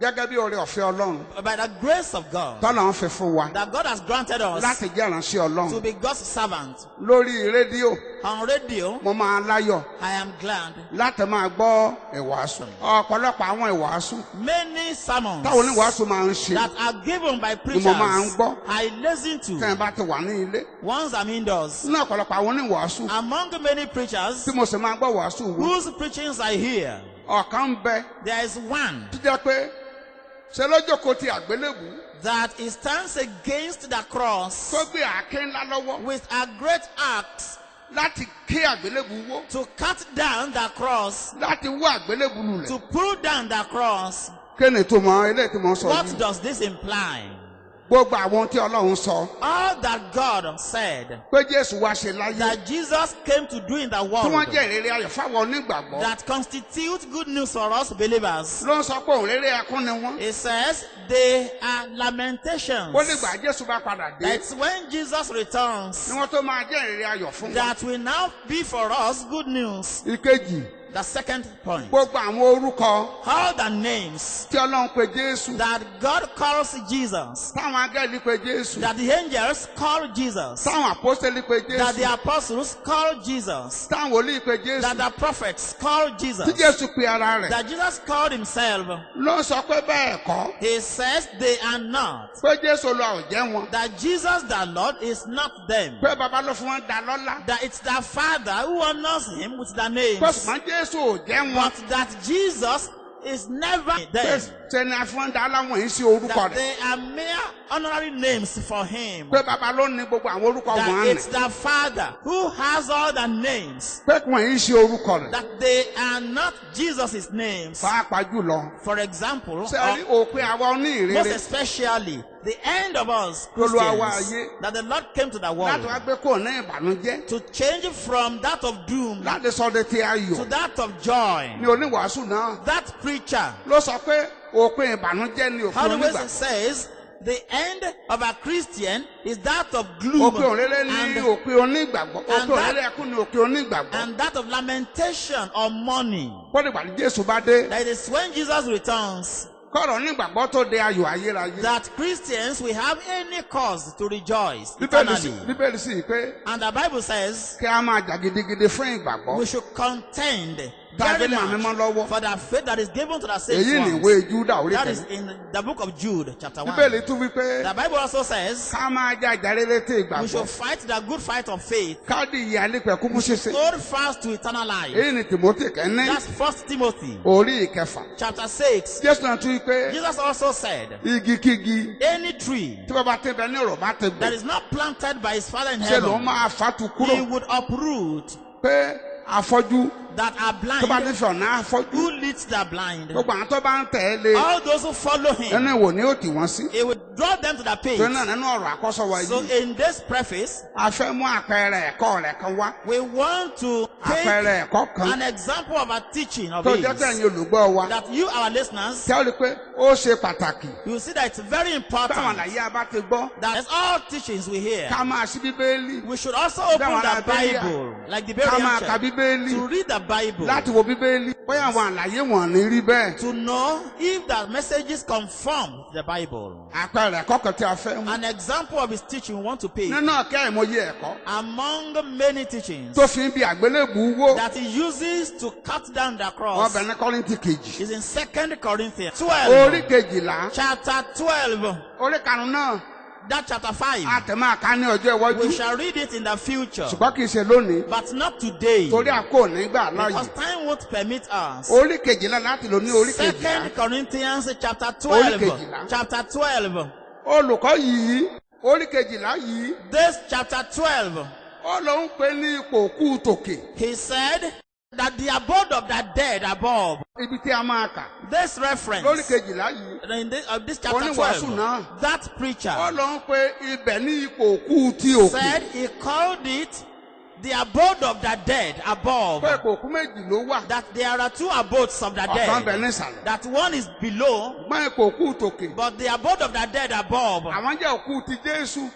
gẹ́gẹ́ bí oore ọ̀fẹ́ ọlọ́run. by the grace of God tọ́lọ̀ ń fi fún wa. that God has granted us láti jẹ́ ìránṣẹ́ to ọlọ́run. be God's servant. lórí rédíò On radio, mo máa láyọ̀ I am glad. láti máa gbọ́ ìwàásù. ọ̀pọ̀lọpọ̀ àwọn ìwàásù Many sermons táwọn oníwàásù máa ń ṣe. that are given by mo preachers máa ń gbọ́. I listen tẹ́ ẹ to bá ti wà ní ilé. once I'm indoors. nínú ọ̀pọ̀lọpọ̀ àwọn oníwàásù Among many preachers tí mo sì máa gbọ́ wàásù wo. whose preachings I hear, ọ̀kan ń bẹ there is one tó jẹ́ pé ṣe lójókòó ti àgbélébù that he stands against the cross tó gbé àáké ńlá lọ́wọ́ with a great axe láti ké àgbélébù wó. to cut down the cross, láti wó àgbélébù lulẹ̀. to pull down the cross. kéne tó mọ eléyìí tí mo sọ What yìí. does this imply? gbogbo àwọn tí ọlọ́run sọ All that God said pé jésù wá ṣe láyé. that Jesus came to do in the tí wọ́n world jẹ́ ìrírí ayọ̀ fáwọn onígbàgbọ́. that constitute good news for us believers. ló ń sọ pé òun rere ẹkún ni wọ́n. It says they are lamentations. ó nígbà jésù bá padà dé. It's when Jesus returns ni wọ́n tó máa jẹ́ ìrírí ayọ̀ fún wa. that will now be for us good news. ìkejì The second point. gbogbo àwọn orúkọ All the names tí Ọlọ́run pe Jésù, that God calls Jesus, táwọn áńgẹ́lì pe Jésù, that the angels call Jesus, táwọn àpọ́sítélì pe that the Jésù, apostles call Jesus, táwọn wòlíì pe that Jésù, the prophets call tí Jesus, Jésù pe ara rẹ̀, that Jesus called himself. ló ń sọ pé bẹ́ẹ̀ kọ́, He says they are not. pé Jésù Olúwa ò jẹ́ wọn, That Jesus the Lord is not them. pé bàbá ló fún wọn dá lọ́lá, That it's the Father who honors him with the pé names. ṣùgbọ́n Jésù ò jẹ́ wọn, But that Jesus is never pé them. sẹ́ni àfọ̀ndá aláwọ̀ yìí sí orúkọ That rẹ̀, they are mere honorary names for him. pé bàbá ló ní gbogbo àwọn orúkọ That wọn it's the Father who has all the names. pé kí wọ́n yìí sí orúkọ rẹ̀. That they are not Jesus' names. Pàápàá jùlọ, For example, sẹ́ni or òpin àwa most oníhìnrere especially the end of us Olúwa wa Christians, ayé. that the Lord came to the láti world wá gbé kò ní ìbànújẹ́, to change from that of doom láti sọ de ti to ayọ̀. that of joy. Ní oníwàásù náà That preacher, ló sọ pé òpin ìbànújẹ́ ni òpin how the way onígbà. it says, the end of a Christian is that of gloom Òpin òréré ní and, òpin onígbàgbọ́. and Òpin that- òréré ẹkún ní òpin onígbàgbọ́. and that of lamentation or mourning. Bọ́dé ìgbà tí Jésù bá dé, That is when Jesus returns, kọ́rọ̀ onígbàgbọ́ tó de ayọ̀ ayérayé. that Christians will have any cause to rejoice Bíbélì eternally. sì pé And the Bible says kí a máa jà gidigidi fún ìgbàgbọ́. we should contend Tá a very gbé màmí mọ́ much lọ́wọ́. for the faith that is given to the Èyí saints ni ones. ìwé Júdà orí That is kẹ̀lẹ́. in the book of Jude, chapter 1. Bíbélì tún wí pé The Bible also says ká máa jà ìjàrere tí we ìgbàgbọ́. should fight the good fight of faith. Káàdì ìyá alípẹ̀ kúkú ṣíṣe. Hold fast to eternal life. Èyí ni Tìmọ́tì kẹ́ni That's 1 Timothy, orí ìkẹfà. chapter 6. Jésù náà tún wí pé Jesus also said, igi kígi any tree tí bàbá tẹ bẹ ní ọ̀rọ̀ bá tẹ that gbẹ. is not planted by his Father in Ṣé ló heaven, máa fatu he kúrò would uproot. pé afọ́jú That are tó bá blind. nífẹ̀ẹ́ ọ̀nà afọ́jú. Who leads the blind? Gbogbo àwọn tó bá ń tẹ̀ ẹ́ lé All those who follow him, ẹnu ìwò ni ó tì wọ́n sí. he will draw them to the pit. Torí náà nínú ọ̀rọ̀ àkọ́sọ wa So yìí, in this preface, a fẹ́ mú àpẹẹrẹ ẹ̀kọ́ rẹ̀ kan wá. we want to take Àpẹẹrẹ ẹ̀kọ́ kan an example of a teaching of tó his, jẹ́ kẹ́yìn olùgbọ́ wa. that you, our listeners, Kẹ́ ó rí i pé ó ṣe pàtàkì. you see that it's very Táwọn important àlàyé abá ti gbọ́, that as all teachings we hear, ká máa ṣí Bíbélì, we should also open Dáwọn the ará Bẹ́ríà. Bible, like the ká máa Berean ka church, Bíbélì, to read the Bible, láti wo Bíbélì. Bóyá àwọn àlàyé wọn ní rí bẹ́ẹ̀. to know if the messages conform to the Bible. Àpẹẹrẹ ẹ̀kọ́ kan tí a fẹ́ mú. An example of his teaching we want to pay Nínú ọ̀kẹ́ ìmọ̀ye ẹ̀kọ́ among many teachings tó fi ń bi àgbélébùú wó. that he uses to cut down the cross Ọbẹ̀ ní Kọ́ríńtì kejì. is in 2 Corinthians Orí 12, kejìlá. chapter 12, Orí karùn-ún náà. that chapter 5. A tẹ̀ máa ká ní ọjọ́ iwájú. We shall read it in the future, Ṣùgbọ́n kì í ṣe lónìí. but not today, Torí àkó nígbà because láàyè. time won't permit us. Orí kejìlá láti lò ní orí 2 kejìlá. Corinthians chapter Orí 12, kejìlá. chapter 12, Olùkọ́ yìí, orí kejìlá yìí, this chapter 12, ó ló ń pè ní ipò òkú tòkè. he said that the abode of the dead above, Ibi tí a máa kà. this Lórí reference kejìlá yìí, in this chapter Oníwàásù 12, náà. that preacher ó ló ń pè ibẹ̀ ní ipò òkú tí òkè. said he called it the abode of the dead above, Pé ipò òkú méjì ló wà. that there are two abodes of the Ọ̀kan bẹ̀ dead, nísàlẹ̀. that one is below, Gbọ́n ipò òkú tòkè. but the abode of the dead above, Àwọn jẹ́ òkú ti Jésù.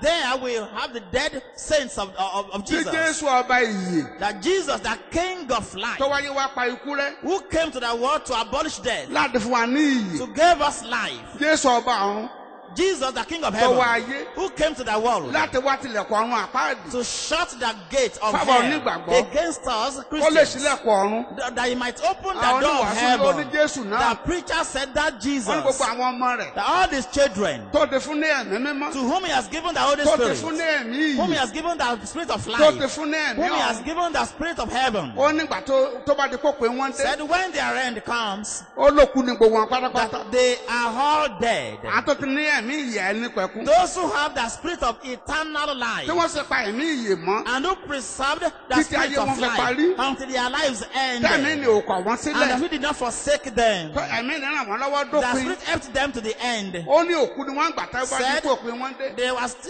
there we have the dead saints of Tí Jesus, Jésù ọba ìyè. that Jesus, the King of life, Tó wáyé wá pa ikú rẹ́. who came to the world to abolish death, Láti fún wa ní ìyè. to give us life. Jésù ọba ọ̀run. Jesus, the King of Tó wá heaven, ayé. who came to the world Láti wá tilẹ̀kùn ọ̀run àpáàdì. to shut the gate of Fáwọn hell onígbàgbọ́. against us Ó lè Christians, ṣílẹ̀kùn ọ̀run. that he might open the Àwọn door of oníwàásù ló ní heaven. Jésù The náà. preacher said that Wọ́n ní Jesus, gbogbo àwọn ọmọ rẹ̀. that all these children Tó ti fún ní ẹ̀mí mímọ́. to whom he has given the Holy Tó ti Spirit, fún ní ẹ̀mí whom he ìyè. has given the Spirit of Tó ti life, fún ní ẹ̀mí whom he has ọ̀run. given the Spirit of heaven, Ó nígbà tó bá di kó pé wọ́n dé. said when their end comes, Ó lókun ní gbogbo wọn pátápátá. that they are all dead. Àwọn tó ti ní ẹ̀mí ìyè ẹni pẹ̀kún. Those who have the Spirit of eternal life, Tí wọ́n sì pa ẹ̀mí ìyè mọ́. and who preserved the Títí Spirit ayé wọn of fi life parí. until their lives Tẹ́mi ended, ni ò kọ̀ wọ́n and sílẹ̀. who did not forsake them. Tó ẹ̀mí ní ràn wọ́n lọ́wọ́ The dópin. Spirit helped them to the end. Ó ní òkú ni wọ́n gbà tá bá Said di kó pé wọ́n dé.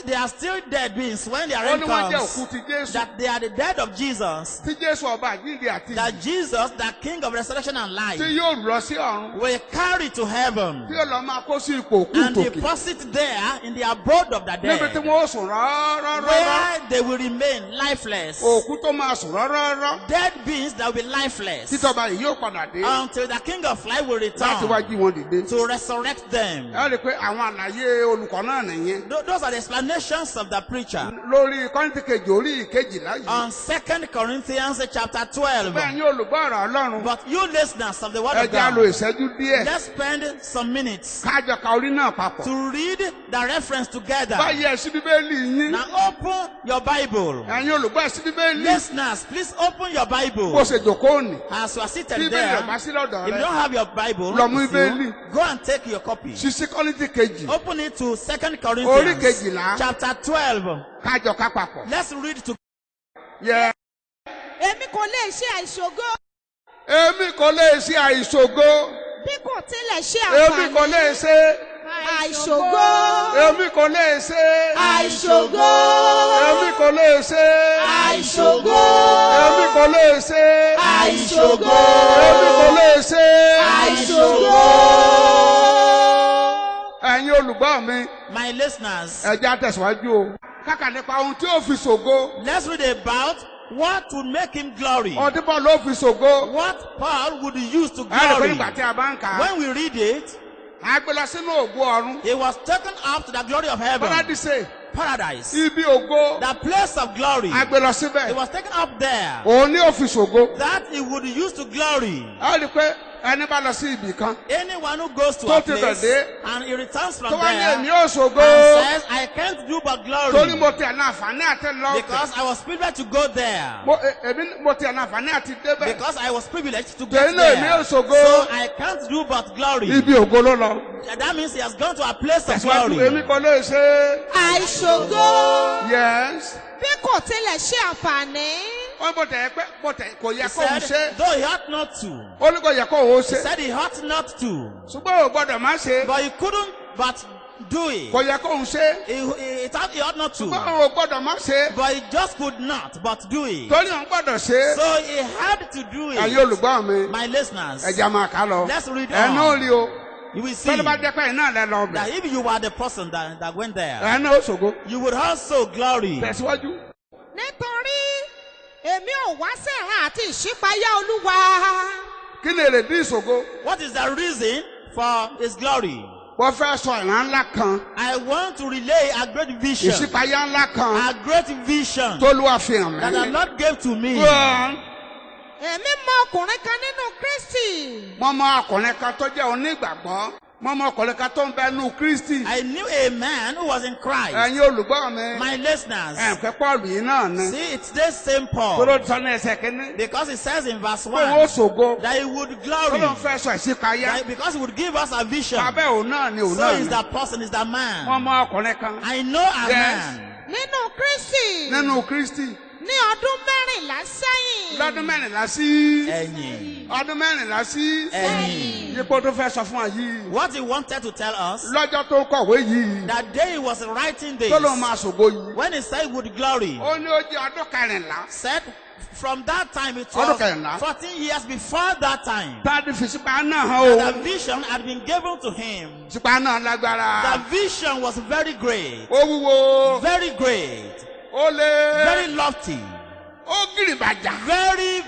They are still dead beings when their Ó end ní wọ́n jẹ́ comes. òkú ti Jésù. That they are the dead of Jesus. Tí Jésù ọba àjíǹde àti That Jesus, the King of resurrection and life, tí yóò lọ sí ọ̀run. will carry to heaven Tí yóò lọ máa kó sí ipò òkú and tòkè. deposit there in the abode of the níbi tí dead, wọ́n ó sùn rárá. where they will remain lifeless. Òkú tó máa sùn rárá. Dead beings that will be lifeless Títọ́ba yìí yóò padà dé until the King of Life will láti wá return jí wọn dìde. to resurrect them. Ẹ rí i pé àwọn àlàyé olùkọ́ náà nìyẹn. Those are the explanations of the preacher Lórí Kọ́ríńtì kejì orí ìkejìlá yìí. on 2 Corinthians chapter 12. Bẹ́ẹ̀ ni olùgbọ́ ọ̀rọ̀ Ọlọ́run. But you listeners of the word Ẹ of jẹ́ á lo God, ìṣẹ́jú díẹ̀. let's spend some minutes Kájọ ka orí náà papọ̀. to read the reference together. Báyìí ẹ ṣí Bíbélì yín. Now open your Bible. Ẹ̀yin olùgbọ́ ẹ ṣí Bíbélì. Listeners, please open your Bó Bible. ṣe jòkó nì. As you are seated Bíbélì there, ò bá sí lọ́dọ̀ if you rẹ. don't have your Bible, Lọ mú with you, Bíbélì. go and take your copy. Ṣíṣí Kọ́ríńtì kejì. Open it to 2 Orí Corinthians kejìlá. chapter 12. Kájọ ká papọ̀. Let's read to Yẹ. Èmi kò lè ṣe àìṣògo Èmi kò lè ṣe àìṣògo. bí kò tilẹ̀ ṣe Èmi kò lè àǹfààní. ṣe. Àìṣògo. Èmi kò lè ṣe. Àìṣògo. Èmi kò lè ṣe. Àìṣògo. Èmi kò lè ṣe. Àìṣògo. Èmi kò lè ṣe. Àìṣògo. Ẹ̀yin olùgbọ́ mi, my listeners. ẹ jẹ́ á tẹ̀síwájú o. Kákà nípa ohun tí ó fi ṣògo. Let's read about what would make him glory. Ọdún Paul ló fi ṣògo. What Paul would use to Ẹ rí i pé glory. nígbà tí a bá ń kà á. When we read it, A gbé lọ sínú ògo ọ̀run. he was taken up to the glory of heaven, Paradíṣe. paradise, Ibi ògo. the place of glory. A gbé lọ He síbẹ̀. was taken up there, Òun ni ó fi ṣògo. that he would use to glory. A rí i pé ẹni bá lọ sí ibì kan. Anyone who goes to Tó a ti place bẹ̀ dé. and he returns from Tó wá ní there èmi ó ṣògo. and says, I can't do but Torí glory mo ti àná àǹfààní àti lọ. because I was privileged to go there. Èmi mo ti àná àǹfààní àti débẹ̀. Because I was privileged to Torí get náà èmi ó there. ṣògo. So I can't do but glory. Ibi ògo ló lọ. That means he has gone to a place of Tẹ̀síwájú glory. èmi kò lè ṣe. Àìṣògo. Yes. Bí kò tilẹ̀ ṣe àǹfààní. Wọ́n bó tẹ̀ pé kò yẹ He kó òun said, ṣe. though he ought not to. Ó ní kò yẹ kó òun He ṣe. said he ought not to. Ṣùgbọ́n ò gbọ́dọ̀ má ṣe. But he couldn't but do it. Kò yẹ kó òun ṣe. He ought not to. Ṣùgbọ́n ò gbọ́dọ̀ má ṣe. But he just could not but do it. Torí òun gbọ́dọ̀ ṣe. So he had to do Ẹ̀yin it. olùgbọ́ mi. My listeners, Ẹja máa kà lọ. let's read Ẹ náà on. rí o. You will see Tọ́lú bá jẹ́ pé iná lẹ lọ that bẹ̀. if you were the person that went there, Ẹ náà ó ṣògo. you would also glory. Tẹ̀síwájú. Nítorí èmi ò wá sẹ́hàn àti ìṣípayá Olúwa. Kí ni èrèdí ìṣògo? What is the reason for his glory? Wọ́n fẹ́ sọ ìran ńlá kan. I want to relay a great vision. Ìṣípayá ńlá kan. A great vision Tólúwa fi hàn that the mí. Lord gave to me. Èmi mọ ọkùnrin kan nínú Kristi. Mo mọ ọkùnrin kan tó jẹ́ onígbàgbọ́. Mo mọ ọkùnrin kan tó ń bẹ nú Kristi. I knew a man who was in Christ. Ẹ̀yin olùgbọ́ mi. My listeners, Ẹ̀ǹpẹ́ Pọ́ọ̀lù yìí náà ni. see, it's this same Paul. Tóló sọ ní ẹsẹ̀ kínní. Because it says in verse Pé ó 1 ṣògo. that he would glory. Tóló ń fẹ́ sọ ìṣípayá. That because he would give us a vision. Abẹ́ òun náà ni òun So náà is ni. that person, is that Mo man. mọ ọkùnrin kan. I know a Yes. man. Nínú Kristi. Nínú Kristi. Ní ọdún mẹ́rìnlá sẹ́yìn. Lọ́dún mẹ́rìnlá sí. Ẹ̀yìn. Ọdún mẹ́rìnlá sí. Ẹ̀yìn. Yípo tó fẹ́ sọ fún wa yìí. What he wanted to tell us, Lọ́jọ́ tó kọ̀wé yìí. that day he was writing this, Tó ló máa ṣògo yìí. when he said he would glory, Ó ní ó jẹ́ ọdún kẹrìnlá. said from that time it Ọdún was kẹrìnlá. 14 years before that time. Táàdì fi sípa náà hàn The o. vision had been given to him. Sípa náà lágbára. The vision was very great, Ó wúwo. very great, Ó lé. very lofty, Ó gìrì bàjá. very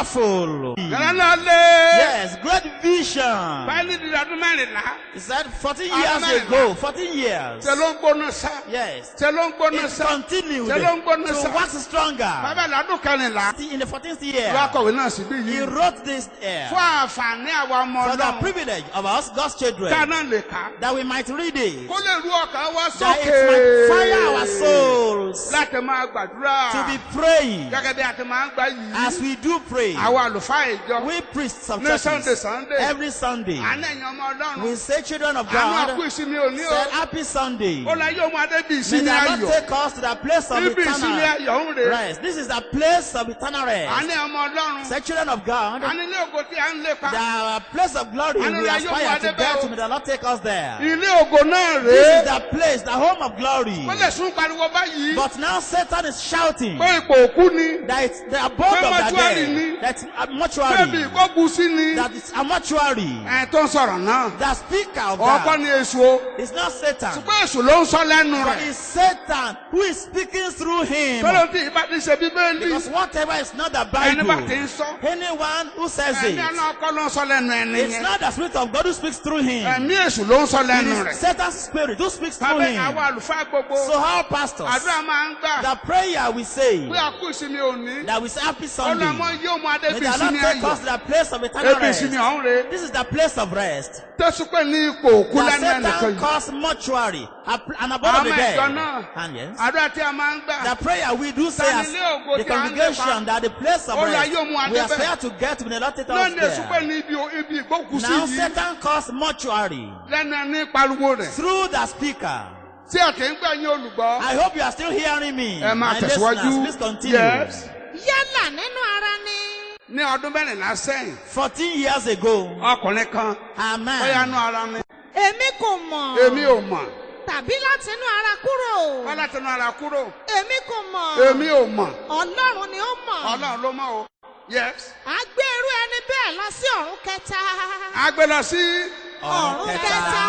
powerful. Yàrá náà lé. Yes, great vision. Báyìí ní ọdún mẹ́rìnlá. He said 14 Ọdún years mẹ́rìnlá. ago, 14 years. Ṣé ló ń gbóná sá? Yes. Ṣé ló ń gbóná It sá? continued Ṣé ló ń gbóná to sá? wax stronger. Bàbá lọ́dún kẹrìnlá. In the 14th Ló year, akọ̀wé náà síbí he yìí. wrote this here Fún àǹfààní àwa ọmọ for the Ọlọ́run. privilege of us, God's Ká children, náà lè kà. that we might read it, Kó lè rú ọkàn wá that sókè. it might fire our souls Láti máa gbàdúrà. to be praying Gẹ́gẹ́ bí a ti máa ń gbà yìí. as we do pray. Àwọn àlùfáà ìjọ. We priests of Ní churches, Sunday. every Sunday, Àná ẹ̀yin ọmọ we Ọlọ́run. say, children of Àánú àkú God, ìsinmi òní said, o. happy Sunday. Ó la yóò mú adé bí May ìsinmi the Lord ayọ̀. take us to the place of Ibi ìsinmi eternal ayọ̀ ń rè. rest. This is the place of eternal rest. Àná ọmọ Ọlọ́run. Say, children of God, Àní ilé ògo tí a ń lépa. the place of glory Àánú we la yóò mú aspire to adé get bẹ́ẹ̀ to. o. May the Lord take us there. Ilé ògo náà This is rèé. the place, the home of glory. Wọ́n lè sún pariwo báyìí. But now Satan is shouting Pé ipò òkú ni. that it's the abode Pé of the mọ́túárì dead, ni. That's a bébì mortuary. ìgbógun sí ni. That is a mortuary. ẹ tó ń sọ̀rọ̀ náà. The speaker of ọkọ that ni èṣù o. is not Satan. ṣùgbọ́n èṣù ló ń sọ lẹ́nu But rẹ̀. it's Satan who is speaking through him. tọ́lọ́ tí ìbá ti ṣe bíbélì. Because whatever is not the ẹni bá ti Bible, ń sọ. anyone who says ẹ̀mí it, àná ọkọ ló ń sọ lẹ́nu ẹni it's yẹn. not the Spirit of God who speaks through him. ẹ̀mí èṣù ló ń sọ It lẹ́nu rẹ̀. is Satan's spirit who speaks through Bàbá him. àwọn àlùfáà gbogbo. So how pastors, àdúrà máa ń gbà. the prayer we say, pé àkú ìsinmi òní. that we say happy Sunday, ọlọ́mọ yóò mú adé may fi the Lord ìsinmi take us ayọ̀. to the place of eternal ebi rest. ìsinmi ọ̀hún re. This is the place of rest. tẹ́sí pé ní ipò òkú That lẹ́nu ẹnìkan Satan yìí. calls mortuary, an abode of the Àmọ́ dead. ìjọ náà. And yes, àdúrà tí a máa ń gbà. the prayer we do say as Tanilé ògo the tí a ń congregation, lépa. that the place of Olúwa rest, yóò mú we adé aspire bẹ́ẹ̀. to get to the Lord take us lónìí èṣù pé there. ní ibi ìgbókùsí Now yìí. Satan calls mortuary lẹ́nu ẹni pariwo rẹ̀. through the speaker. tí a ti ń gbà yín olùgbọ́. I hope you are still hearing me. ẹ máa My listeners, tẹ̀síwájú. please continue. Yes. yálà nínú ara ni. ní ọdún mẹ́rìnlá sẹ́yìn. 14 years ago, ọkùnrin kan. a bóyá man, nú ara ni. èmi kò mọ̀. èmi ò mọ̀. tàbí láti inú ara kúrò. wọ́n láti nú ara kúrò. èmi kò mọ̀. èmi ò mọ̀. ọlọ́run ni ó mọ̀. ọlọ́run ló mọ̀ o. Yes. a gbé irú ẹni bẹ́ẹ̀ lọ sí ọ̀run kẹta. a gbé lọ sí. ọ̀run kẹta.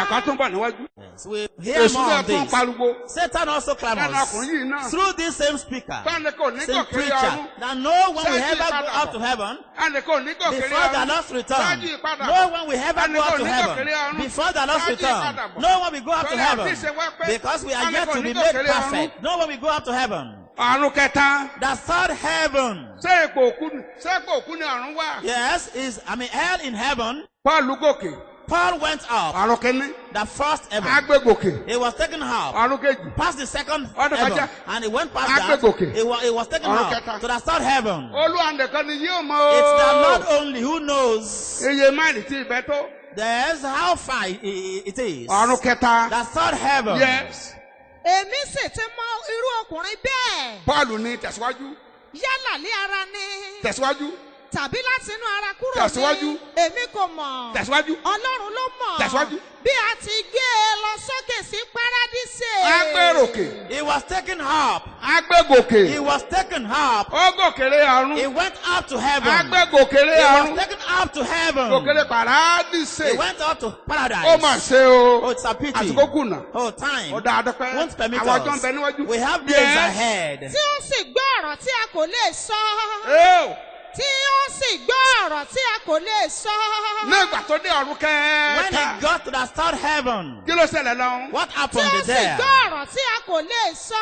ẹ̀kọ́ tó ń bọ̀ níwájú. Yes, we hear èṣù more náà of tún this. pariwo. Satan also lẹ́nu clamors ọkùnrin yìí náà. through this same speaker, báńdé kò ní same gòkè preacher, ọ̀run. that no one will Sáájú ever go ìpadàbọ̀. up to heaven ẹnì kò ní gòkè before the ọ̀run. Lord's return. Sáájú ìpadàbọ̀. No one will ever Ẹnì go kò up to ní heaven gòkè ọ̀run. before the Lord's Sáájú return. ìpadàbọ̀. No one will go up to Torí heaven àti ìṣe wá pé because we are ẹnì yet kò to ní be gòkè made ọ̀run. perfect. No one will go up to heaven. ọ̀run kẹta. The third heaven, ṣé ipò òkú ni ọ̀run wà. yes, is hell in heaven. Pọ́ọ̀lù gòkè. Paul went up ọ̀run kìíní. the first heaven. agbé gòkè. He was taken up ọ̀run kejì. past the second Ọdún heaven, kọjá. and he went past Agbé that. gòkè. He was taken Ọ̀run up kẹta. to the third heaven. Olúwa nìkan ni yóò mọ̀ It's the Lord o. only who knows iye máìlì tí ibẹ̀ tó. there's how far it is. ọ̀run kẹta. The third heaven. Yes. èmi sì ti mọ irú ọkùnrin bẹ́ẹ̀. Pọ́ọ̀lù ní tẹ̀síwájú. yálà ní ara ni. tẹ̀síwájú. tàbí láti inú ara kúrò Tẹ̀síwájú. ní. èmi kò mọ̀. tẹ̀síwájú. ọlọ́run ló mọ̀. Tẹ̀síwájú. bí a ti gbé e lọ sókè sí párádísè. agbé ròkè. He was taken up. agbé He gòkè. was taken up. ó gòkèrè He ọ̀run. went up to heaven. agbé gòkèrè He was ọ̀run. taken up to heaven. gòkèrè pàrádìsè. He went up to ó paradise. mà ṣe o. Oh, it's a pity. àsìkò kùnà. Oh, time ó dáa dọ́pẹ́. won't permit àwọn ọjọ́ ń us. bẹ níwájú. We have days Yes. ahead. tí ó sì gbọ́ ọ̀rọ̀ tí a kò lè sọ. Eo. tí ó sì gbọ́ ọ̀rọ̀ tí a kò lè sọ. ní ìgbà tó dé ọ̀run When kẹta. he got to the third heaven, kí ló ṣẹlẹ̀ lọ. what tí happened ó sì there? gbọ́ ọ̀rọ̀ tí a kò lè sọ.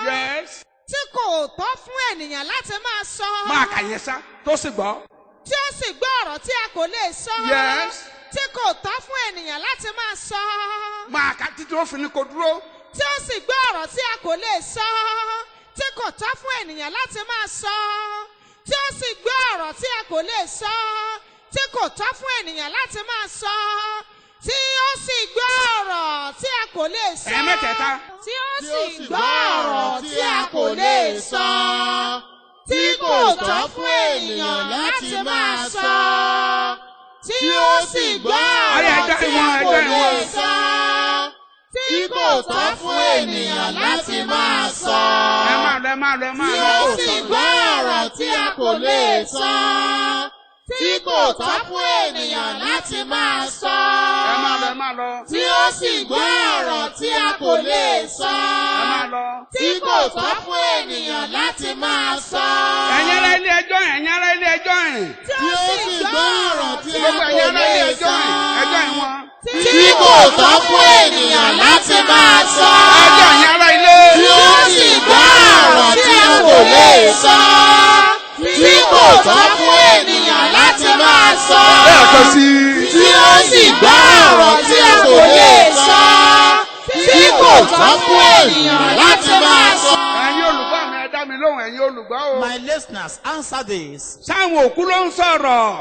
Yes. tí kò tọ́ fún ènìyàn láti máa sọ. máa kà yẹn sá tó sì gbọ́. tí ó sì gbọ́ ọ̀rọ̀ tí a kò lè sọ. Yes. tí kò tọ́ fún ènìyàn láti máa sọ. máa kà títí ó fi ní kó dúró. tí ó sì gbọ́ ọ̀rọ̀ tí a kò lè sọ. tí kò tọ́ fún ènìyàn láti máa sọ. tí ó sì gbọ́ ọ̀rọ̀ tí a kò lè sọ. tí kò tọ́ fún ènìyàn láti máa sọ. tí ó sì gbọ́ ọ̀rọ̀ tí a kò lè sọ. ẹ̀ẹ̀mẹ́tẹ̀ẹ̀ta. tí ó sì gbọ́ ọ̀rọ̀ tí a kò lè sọ. tí kò tọ́ fún ènìyàn láti máa sọ. tí ó sì gbọ́ ọ̀rọ̀ tí a kò lè sọ. tí kò tọ́ fún ènìyàn láti máa sọ. ẹ máa lọ ẹ máa lọ ẹ máa tí lọ. ó sì gbọ́ ọ̀rọ̀ tí a kò lè sọ. tí kò tọ́ fún ènìyàn láti máa sọ. ẹ máa lọ ẹ máa lọ. tí ó sì gbọ́ ọ̀rọ̀ tí a kò lè sọ. ẹ máa lọ. tí kò tọ́ fún ènìyàn láti máa sọ. ẹ̀yin ará ilé ẹjọ́ yẹn ẹ̀yin ará ilé ẹjọ́ yẹn. tí ó sì gbọ́ ọ̀rọ̀ tí a gbogbo kò ẹ̀yin ará ilé lè ẹjọ́ sọ. yẹn ẹjọ́ yẹn wọn. tí kò tọ́ fún ènìyàn láti máa sọ. ẹjọ́ ẹ̀yin ará ilé. tí ó sì gbọ́ ọ̀rọ̀ tí a kò lè sọ. tí kò tọ́ fún ènìyàn láti máa sọ. lẹ́ẹ̀kan sí i. tí ó sì gbọ́ ọ̀rọ̀ tí a kò lè sọ. tí kò tọ́ fún ènìyàn láti máa sọ. ẹ̀yin olùgbọ́ mi ẹ dá mi lóhùn ẹ̀yin olùgbọ́ o. My listeners, answer this. sáwọn òkú ló ń sọ̀rọ̀.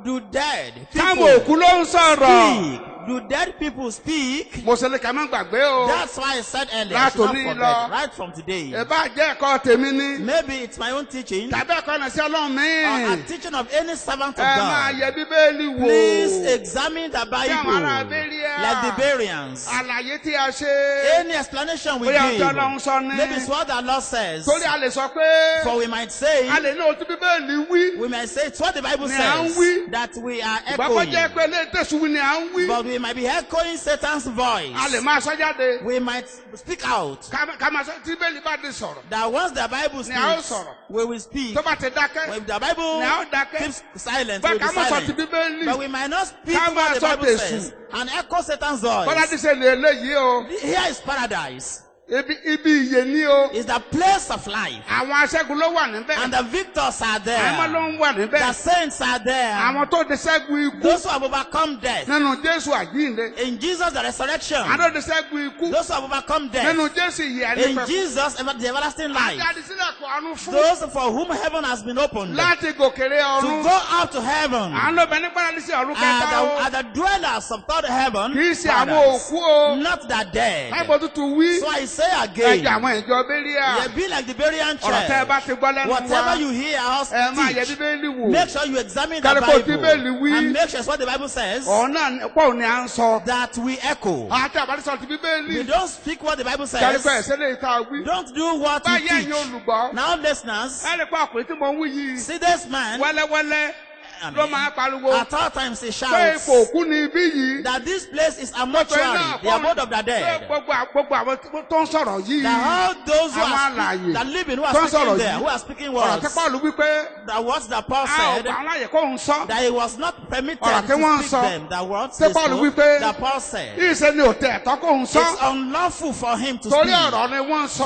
Do dead sáwọn people òkú ló ń sọ̀rọ̀. speak? Do dead people speak? mo ṣe lè ká má gbàgbé o. That's why I said earlier, Láti I should not òní forget, lọ. right from today. ìbá jẹ́ ẹ̀kọ́ tèmi ní. Maybe it's my own teaching, tàbí ẹ̀kọ́ ẹ̀nà sí ọlọ́run or a mi. teaching of any servant of ẹ máa God. yẹ bíbélì wò. Please examine the Bí àwọn ará Bible, Abẹ́ríà. like the Bereans. àlàyé tí a ṣe. Any explanation we bóyá give, ọjọ́ ọlọ́run sọ ní. maybe it's what the Lord says. torí a lè sọ pé. For we might say, a lè ní ohun tí bíbélì wí. we might say it's what the Bible Ni à ń says, wí. that we are ìgbàgbọ́ jẹ́ echoing. pé ilé tẹ̀sùn wí ni à ń wí. But we might be echoing Satan's voice. a lè máa sọ jáde. We might speak out. ká máa sọ tí bíbélì bá di sọ̀rọ̀. That once the Bible Ni a ó speaks, sọ̀rọ̀. we will speak. tó bá ti dákẹ́. When the Bible Ni a ó dákẹ́. keeps silent, bá we will ká be máa sọ ti silent. bíbélì. But we might not speak Ká máa what the sọ Bible tèṣù. says and echo Satan's bọ́lá ti voice. ṣe lè eléyìí o. Here is paradise. ibi ìyè ni o. It's the place of life. àwọn aṣẹ́gun ló wà níbẹ̀. And the victors are àwọn ló there. ń wà The níbẹ̀. saints are there. àwọn tó di ṣẹ́gun ikú. Those who have overcome death. nínú Jésù àjíǹde. In Jesus the resurrection. àwọn tó di ṣẹ́gun ikú. Those who have overcome death. nínú Jésù ìyè In nípẹ̀. Jesus the everlasting life. àjáde sílẹ̀ kó àánú fún. Those for whom heaven has been opened. láti gòkèrè To ọ̀run. go up to heaven. àwọn ló bẹ ní paradísì ọ̀run kẹta o. Are the dwellers of third heaven. kì í ṣe àwọn paradise. òkú o. Not the dead. láìpẹ́ tuntun wí. So I say ẹ̀jẹ̀ again. àwọn ìjọ Bẹ́ríà. You be like the Berean ọ̀rọ̀ tẹ́ ẹ bá church. ti gbọ́ lẹ́nu wa. Whatever you hear us ẹ máa yẹ teach, bíbélì wò. make sure you examine the Kálíkò tí Bíbélì Bible wí. and make sure it's what the Bible says ọ̀nà pọ̀ ni à ń sọ. that we echo. àti àbálẹ́sọ̀ ti We bíbélì. don't speak what the Bible kálíkò says. ẹ̀sẹ̀ lè ta wí. Don't do what we báyìí ẹ̀yin teach. olùgbọ́. Now listeners, ẹ lè pa ọkùnrin tí mo ń wí yìí. see this man. wẹ́lẹ́wẹ́lẹ́ I ló mean, máa pariwo. at all times he pé shouts ipò òkú ni ibí yìí. that this place is a Pé mortuary, náà the abode of the pé dead. gbogbo àwọn tó ń sọ̀rọ̀ yìí. That all those who Àwọn are alààyè that live in who are tó ń speaking sọ̀rọ̀ there, yìí. who are speaking ọ̀rọ̀ tí words, Pọ́ọ̀lù wí pé that what the Paul a ò said, gbà wọn láàyè kó ń sọ. that it was not permitted Ọ̀rọ̀ tí to wọ́n ń speak sọ. them, that words Ṣé they Pọ́ọ̀lù spoke, wí pé that Paul said, ìṣe ni òtẹ̀ ẹ̀tọ́ kó ń sọ. it's unlawful for him to torí speak. ọ̀rọ̀ ni wọ́n ń sọ.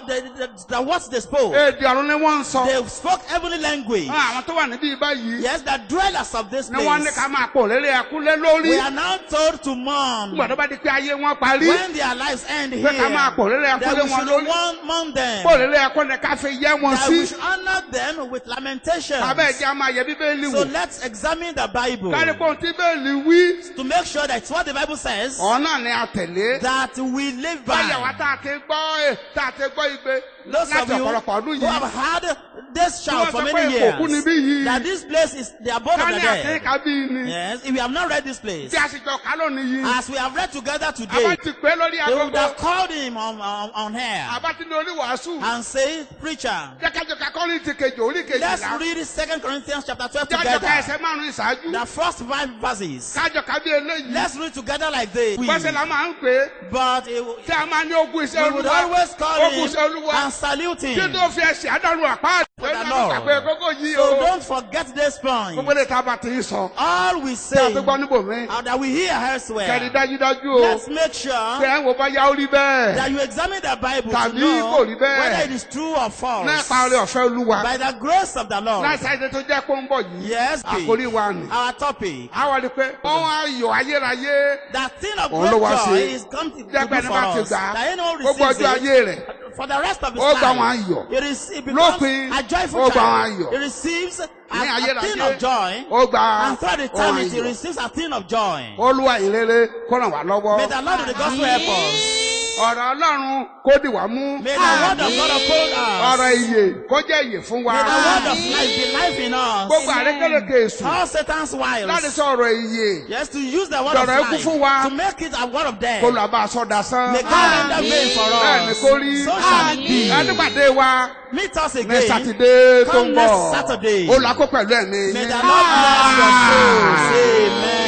For the words they spoke, èdè ọ̀run ni wọ́n ń sọ. they spoke heavenly language. àwọn tó wà níbí báyìí. Yes, the dwellers of this ni wọ́n ní place, ká máa pò lélẹ̀ ẹkúnlé lórí. we are now told to mourn nígbà tó bá di pé ayé wọn parí. when their lives end here, pé ká máa pò lélẹ̀ that ẹkúnlé we wọn should lórí. mourn them, pò lélẹ̀ ẹkún ni ká fi yẹ wọn that we sí. should honor them with lamentation. abẹ́ ìjà máa yẹ bíbélì So wò. let's examine the Bible kárí pé ohun tí bíbélì wí. to make sure that it's what the Bible says ọ̀nà ni a tẹ̀lé. that we live báyà wá by. tá a ti gbọ́ igbe. Those of láti you ọ̀pọ̀lọpọ̀ ọdún who yìí. have had this shout for Tí wọ́n sọ many pé Èkó kú years, níbí yìí. that this place is the abode of ká the ní dead. àtẹ́ká bí ni. Yes, if we have not read this place, tí a sì jọ ká lónìí yìí. as we have read together a today, bá ti pé lórí they would agogo. have called him on air a bá ti ní oníwàásù. and say, preacher, jẹ́kájọ ká Kọ́ríńtì kejì orí let's kejìlá. read 2 Corinthians chapter 12 jájọ ká together. ẹsẹ̀ márùn-ún ìṣáájú. The first 5 verses. kájọ ká bí eléyìí. Let's read together like this. bọ́sẹ̀ la máa ń pè é. But tí a máa ní ogun iṣẹ́ we would olúwa. always call ogun him iṣẹ́ olúwa. and salute kí him. tó fi ẹsẹ̀ àdánù àpá. For the lórí Lord. àwọn àgbẹ̀ kókó yìí So o. don't forget this point. gbogbo ilé tábà ti ń sọ. All we tí a say tó gbọ́ níbòmí. that we hear kẹ́ni elsewhere, dájúdájú o. let's make tí sure ẹ̀ ń wo bá yá ó rí bẹ́ẹ̀. that you examine the Bible to Tàbí know kò rí bẹ́ẹ̀. whether it is true or false. nípa orí ọ̀fẹ́ olúwa. By the grace of the Lord. láti àìsàn tó jẹ́ kó ń bọ̀ yìí. Yes, àkórí wa nì. our topic. àwọn rí pé wọ́n á yọ ayérayé. The thing of Òun great ló wá joy sí. is come to do jẹ́ pé ẹni for bá ti us. gbà á. That anyone gbogbo receives ọjọ́ ayé it rẹ̀. for the rest of his ó gbà wọn life. ayọ̀. It Lópin, becomes a ó joyful gbà wọn child. ayọ̀. He receives ní a thing ayérayé. of joy. ó gba And throughout ohun eternity, he ayọ̀. receives a thing of joy. olúwa ìrere kó ràn wá lọ́wọ́. May the Lord of the gospel help us. ọ̀rọ̀ ọlọ́run kó dì wá mú. May the word of God uphold us. ọ̀rọ̀ ìyè kó jẹ́ ìyè fún wa. May the word of life be life in gbogbo us. àrékèrèké èṣù All Satan's láti wiles. sọ ọ̀rọ̀ ìyè Yes, to use the word of Dọ̀rọ̀ ikú fún wa. life to make it a word of death. kó lọ bá aṣọ dasán. May God render vain for bẹ́ẹ̀ ni us. kó rí. So shall it be. ẹnìpàdé wa Meet us ní again. sátidé tó Come ń next bọ̀. Saturday. olùkọ́ pẹ̀lú ẹ̀mí May yín. the Lord bless your souls. Amen.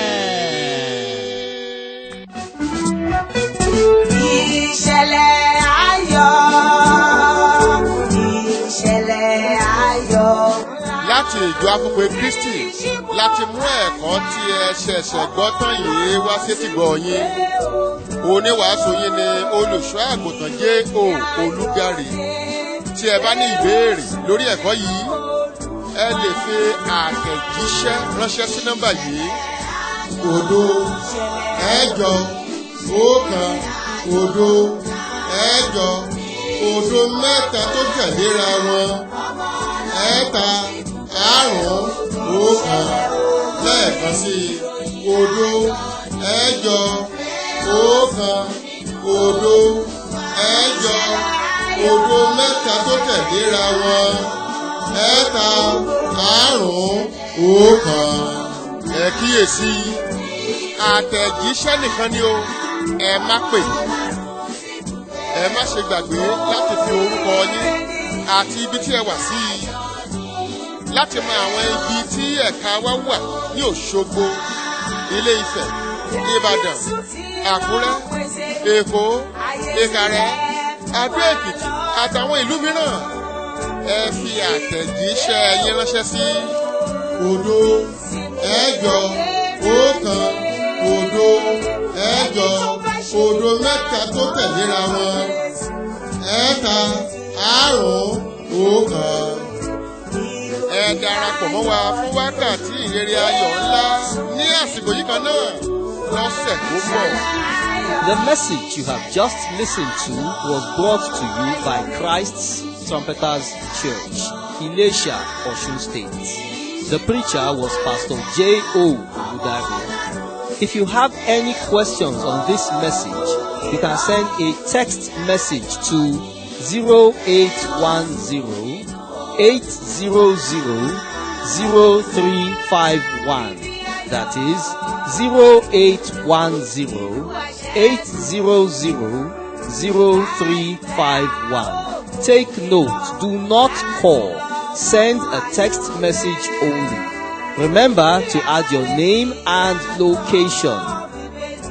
Ìṣẹ̀lẹ̀ ayọ̀, ìṣẹ̀lẹ̀ ayọ̀. láti ìjọ afúnpé Kristi láti mú ẹ̀kọ́ tí ẹ ṣẹ̀ṣẹ̀ gbọ́ tán yìí wá sétìgbọ́ yín. Oníwàásù yín ni olùṣọ́ àgùntàn J.O. Olúgarì. Tí ẹ bá ní ìbéèrè lórí ẹ̀kọ́ yìí, ẹ lè fi àtẹ̀jíṣẹ́ ránṣẹ́ sí nọ́mbà yìí: 08091 tó tẹ̀léra wọn 351 lẹ́ẹ̀kan sí 08091 ẹ̀jọ ọ̀kan òdo ẹ̀jọ òdo mẹ́ta tó tẹ̀léra wọn ẹ̀ta àrún ọ̀kan. Ẹ kíyèsí àtẹ̀jíṣẹ́ nìkan ni o, ẹ má pè. Ẹ má ṣe gbàgbé láti fi orúkọ yín àti ibi tí ẹ wà sí i. Láti mọ àwọn ibi tí ẹ̀ka wa wà ní Òṣogbo, Ilé Ifẹ̀, Ìbàdàn, Àkúrẹ́, Èkó, Ìkàrẹ́, Adó Èkìtì àtàwọn ìlú mìíràn. Ẹ fi àtẹ̀jíṣẹ́ yín ránṣẹ́ sí òdo ẹ̀jọ ọ̀kan òdo ẹ̀jọ òdo mẹ́ta tó tẹ̀léra wọn ẹ̀ta àrún ọ̀kan. Ẹ darapọ̀ mọ́ wa fún wákàtí ìrere ayọ̀ ńlá ní àsìkò yìí kan náà lọ́sẹ̀ tó bọ̀. The message you have just listened to was brought to you by Christ's Trumpeters Church, Ilesha, Osun State. The preacher was Pastor J.O. Udari. If you have any questions on this message, you can send a text message to 0810-800-0351. That is 0810-800-0351. Take note, do not call. Send a text message only. Remember to add your name and location.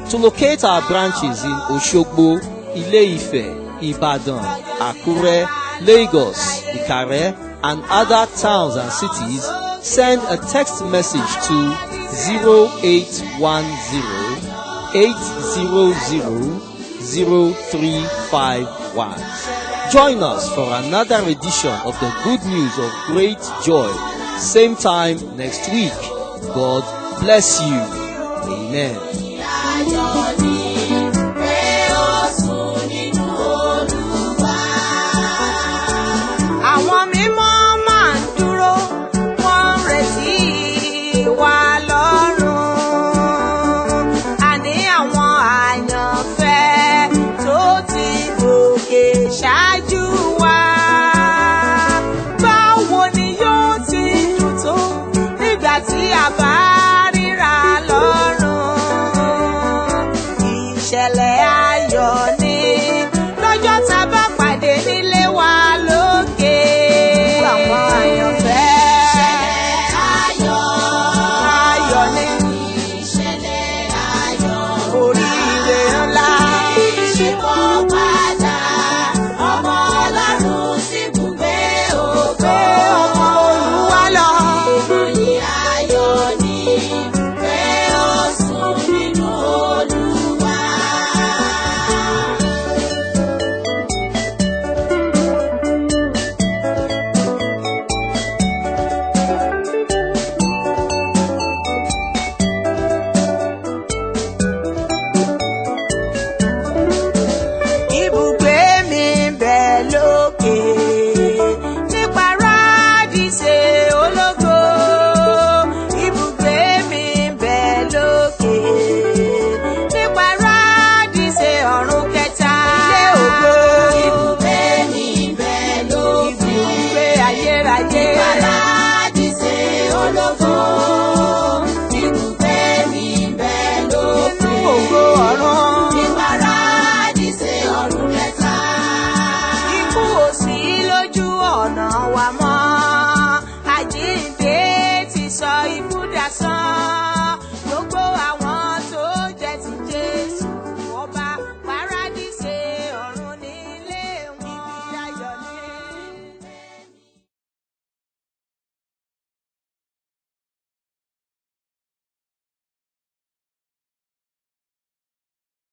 To locate our branches in Òṣogbo, Ilé-Ifẹ̀, Ìbàdàn, Àkúrẹ́, Lagos, Ìkàrẹ́, and other towns and cities, send a text message to 0810-800-0351. Join us for another edition of the Good News of Great Joy. Same time next week. God bless you. Amen.